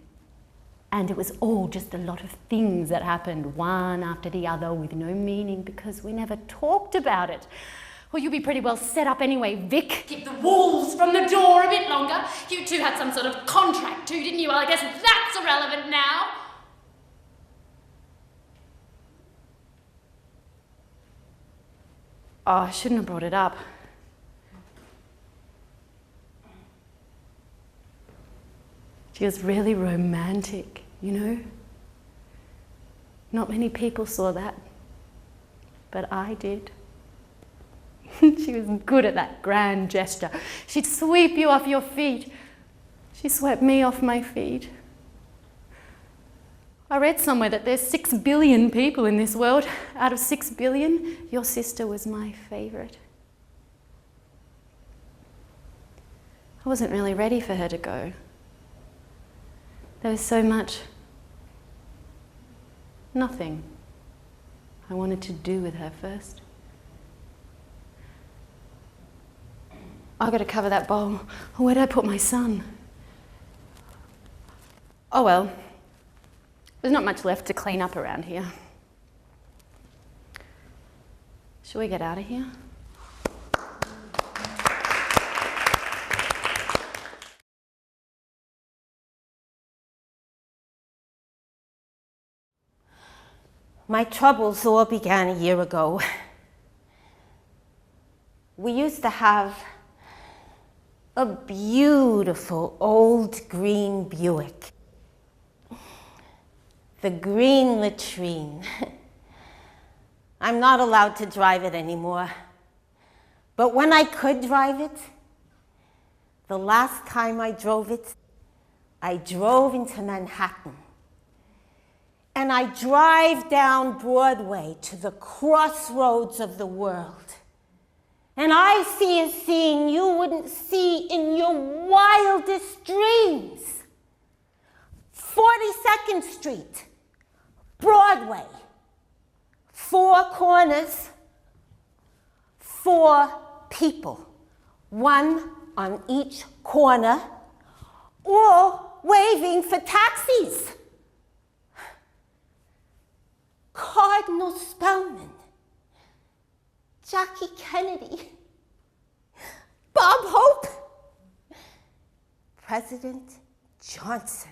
L: And it was all just a lot of things that happened, one after the other, with no meaning because we never talked about it. Well, you'll be pretty well set up anyway, Vic. Keep the wolves from the door a bit longer. You two had some sort of contract too, didn't you? Well, I guess that's irrelevant now. Oh, I shouldn't have brought it up. She was really romantic, you know? Not many people saw that, but I did. She was good at that grand gesture. She'd sweep you off your feet. She swept me off my feet. I read somewhere that there's 6 billion people in this world. Out of 6 billion, your sister was my favourite. I wasn't really ready for her to go. There was so much nothing I wanted to do with her first. I've got to cover that bowl. Oh, where did I put my son? Oh well, there's not much left to clean up around here. Shall we get out of here?
M: My troubles all began a year ago. We used to have a beautiful old green Buick. The green latrine. I'm not allowed to drive it anymore. But when I could drive it, the last time I drove it, I drove into Manhattan. And I drive down Broadway to the crossroads of the world. And I see a scene you wouldn't see in your wildest dreams. 42nd Street, Broadway, 4 corners, 4 people, 1 on each corner, all waving for taxis. Cardinal Spellman, Jackie Kennedy, Bob Hope, President Johnson,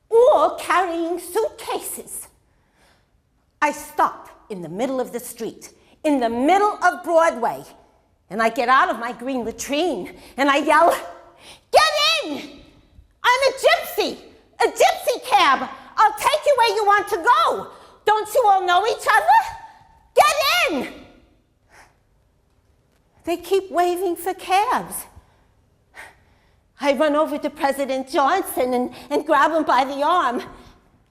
M: all carrying suitcases. I stop in the middle of the street, in the middle of Broadway, and I get out of my green latrine and I yell, "Get in! I'm a gypsy cab. I'll take you where you want to go. Don't you all know each other? Get in!" They keep waving for cabs. I run over to President Johnson and grab him by the arm.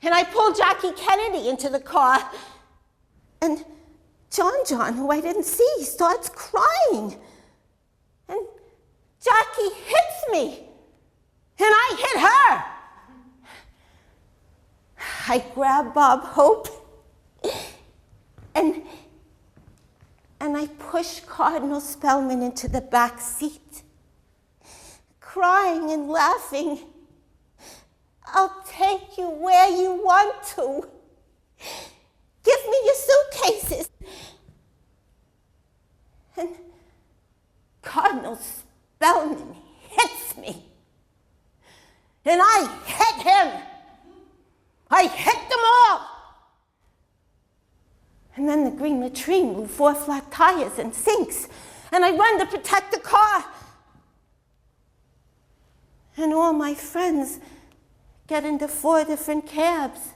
M: And I pull Jackie Kennedy into the car. And John, who I didn't see, starts crying. And Jackie hits me. And I hit her. I grab Bob Hope and I push Cardinal Spellman into the back seat, crying and laughing. I'll take you where you want to. Give me your suitcases. And Cardinal Spellman hits me. And I hit him. I hit them all. And then the green latrine blew 4 flat tires and sinks. And I run to protect the car. And all my friends get into 4 different cabs.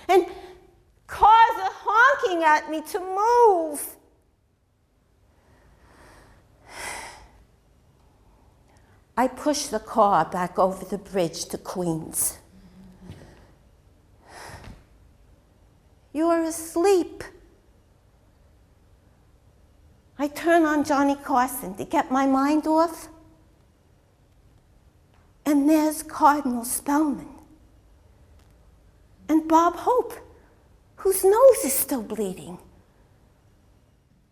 M: And cars are honking at me to move. I push the car back over the bridge to Queens. You're asleep. I turn on Johnny Carson to get my mind off. And there's Cardinal Spellman. And Bob Hope, whose nose is still bleeding.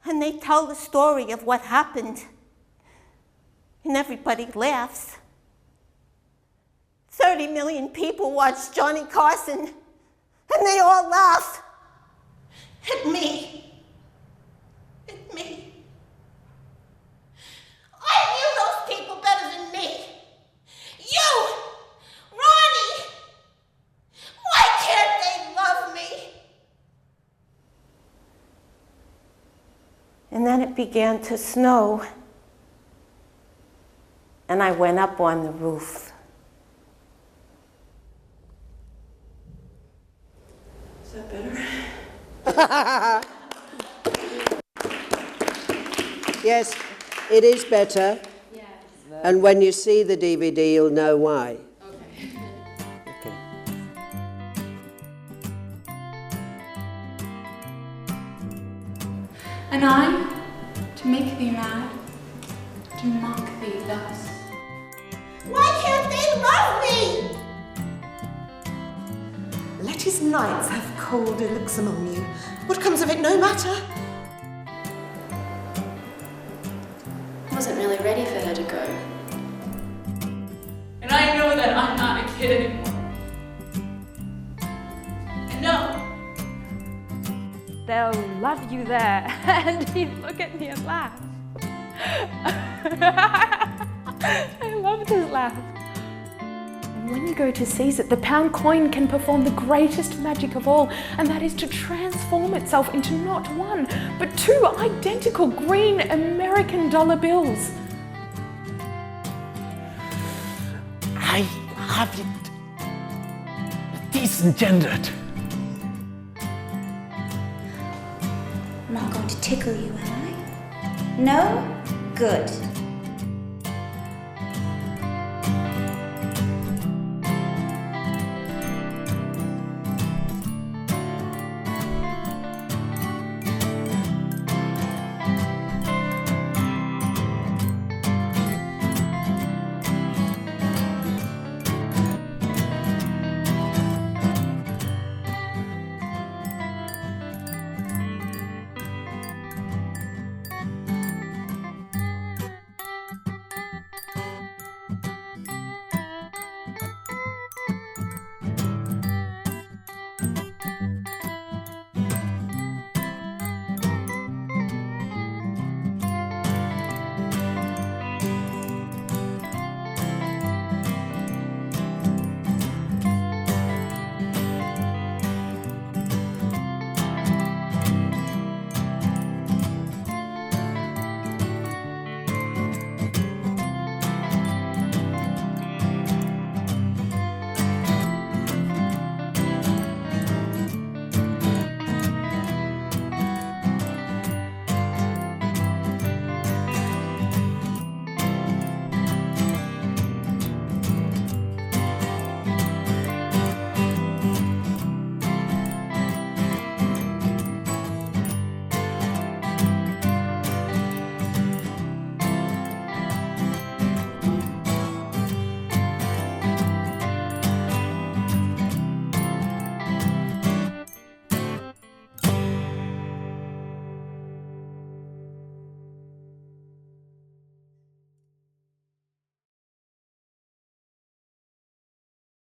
M: And they tell the story of what happened. And everybody laughs. 30 million people watch Johnny Carson, and they all laugh. At me. At me. I knew those people better than me. You! Ronnie! Why can't they love me? And then it began to snow. And I went up on the roof.
N: Is that better?
C: Yes, it is better.
A: Yes.
C: And when you see the DVD, you'll know why.
A: Okay.
E: And I, to make thee mad, to mock thee thus.
I: Why can't they love me? Let his knights have colder looks among you. What comes of it, no matter.
K: I wasn't really ready for her to go.
B: And I know that I'm not a kid anymore. And no,
E: They'll love you there, and he'd look at me and laugh. I love this laugh. And when you go to seize it, the pound coin can perform the greatest magic of all, and that is to transform itself into not 1, but 2 identical green American dollar bills.
F: I have it disengendered.
D: I'm not going to tickle you, am I? No? Good.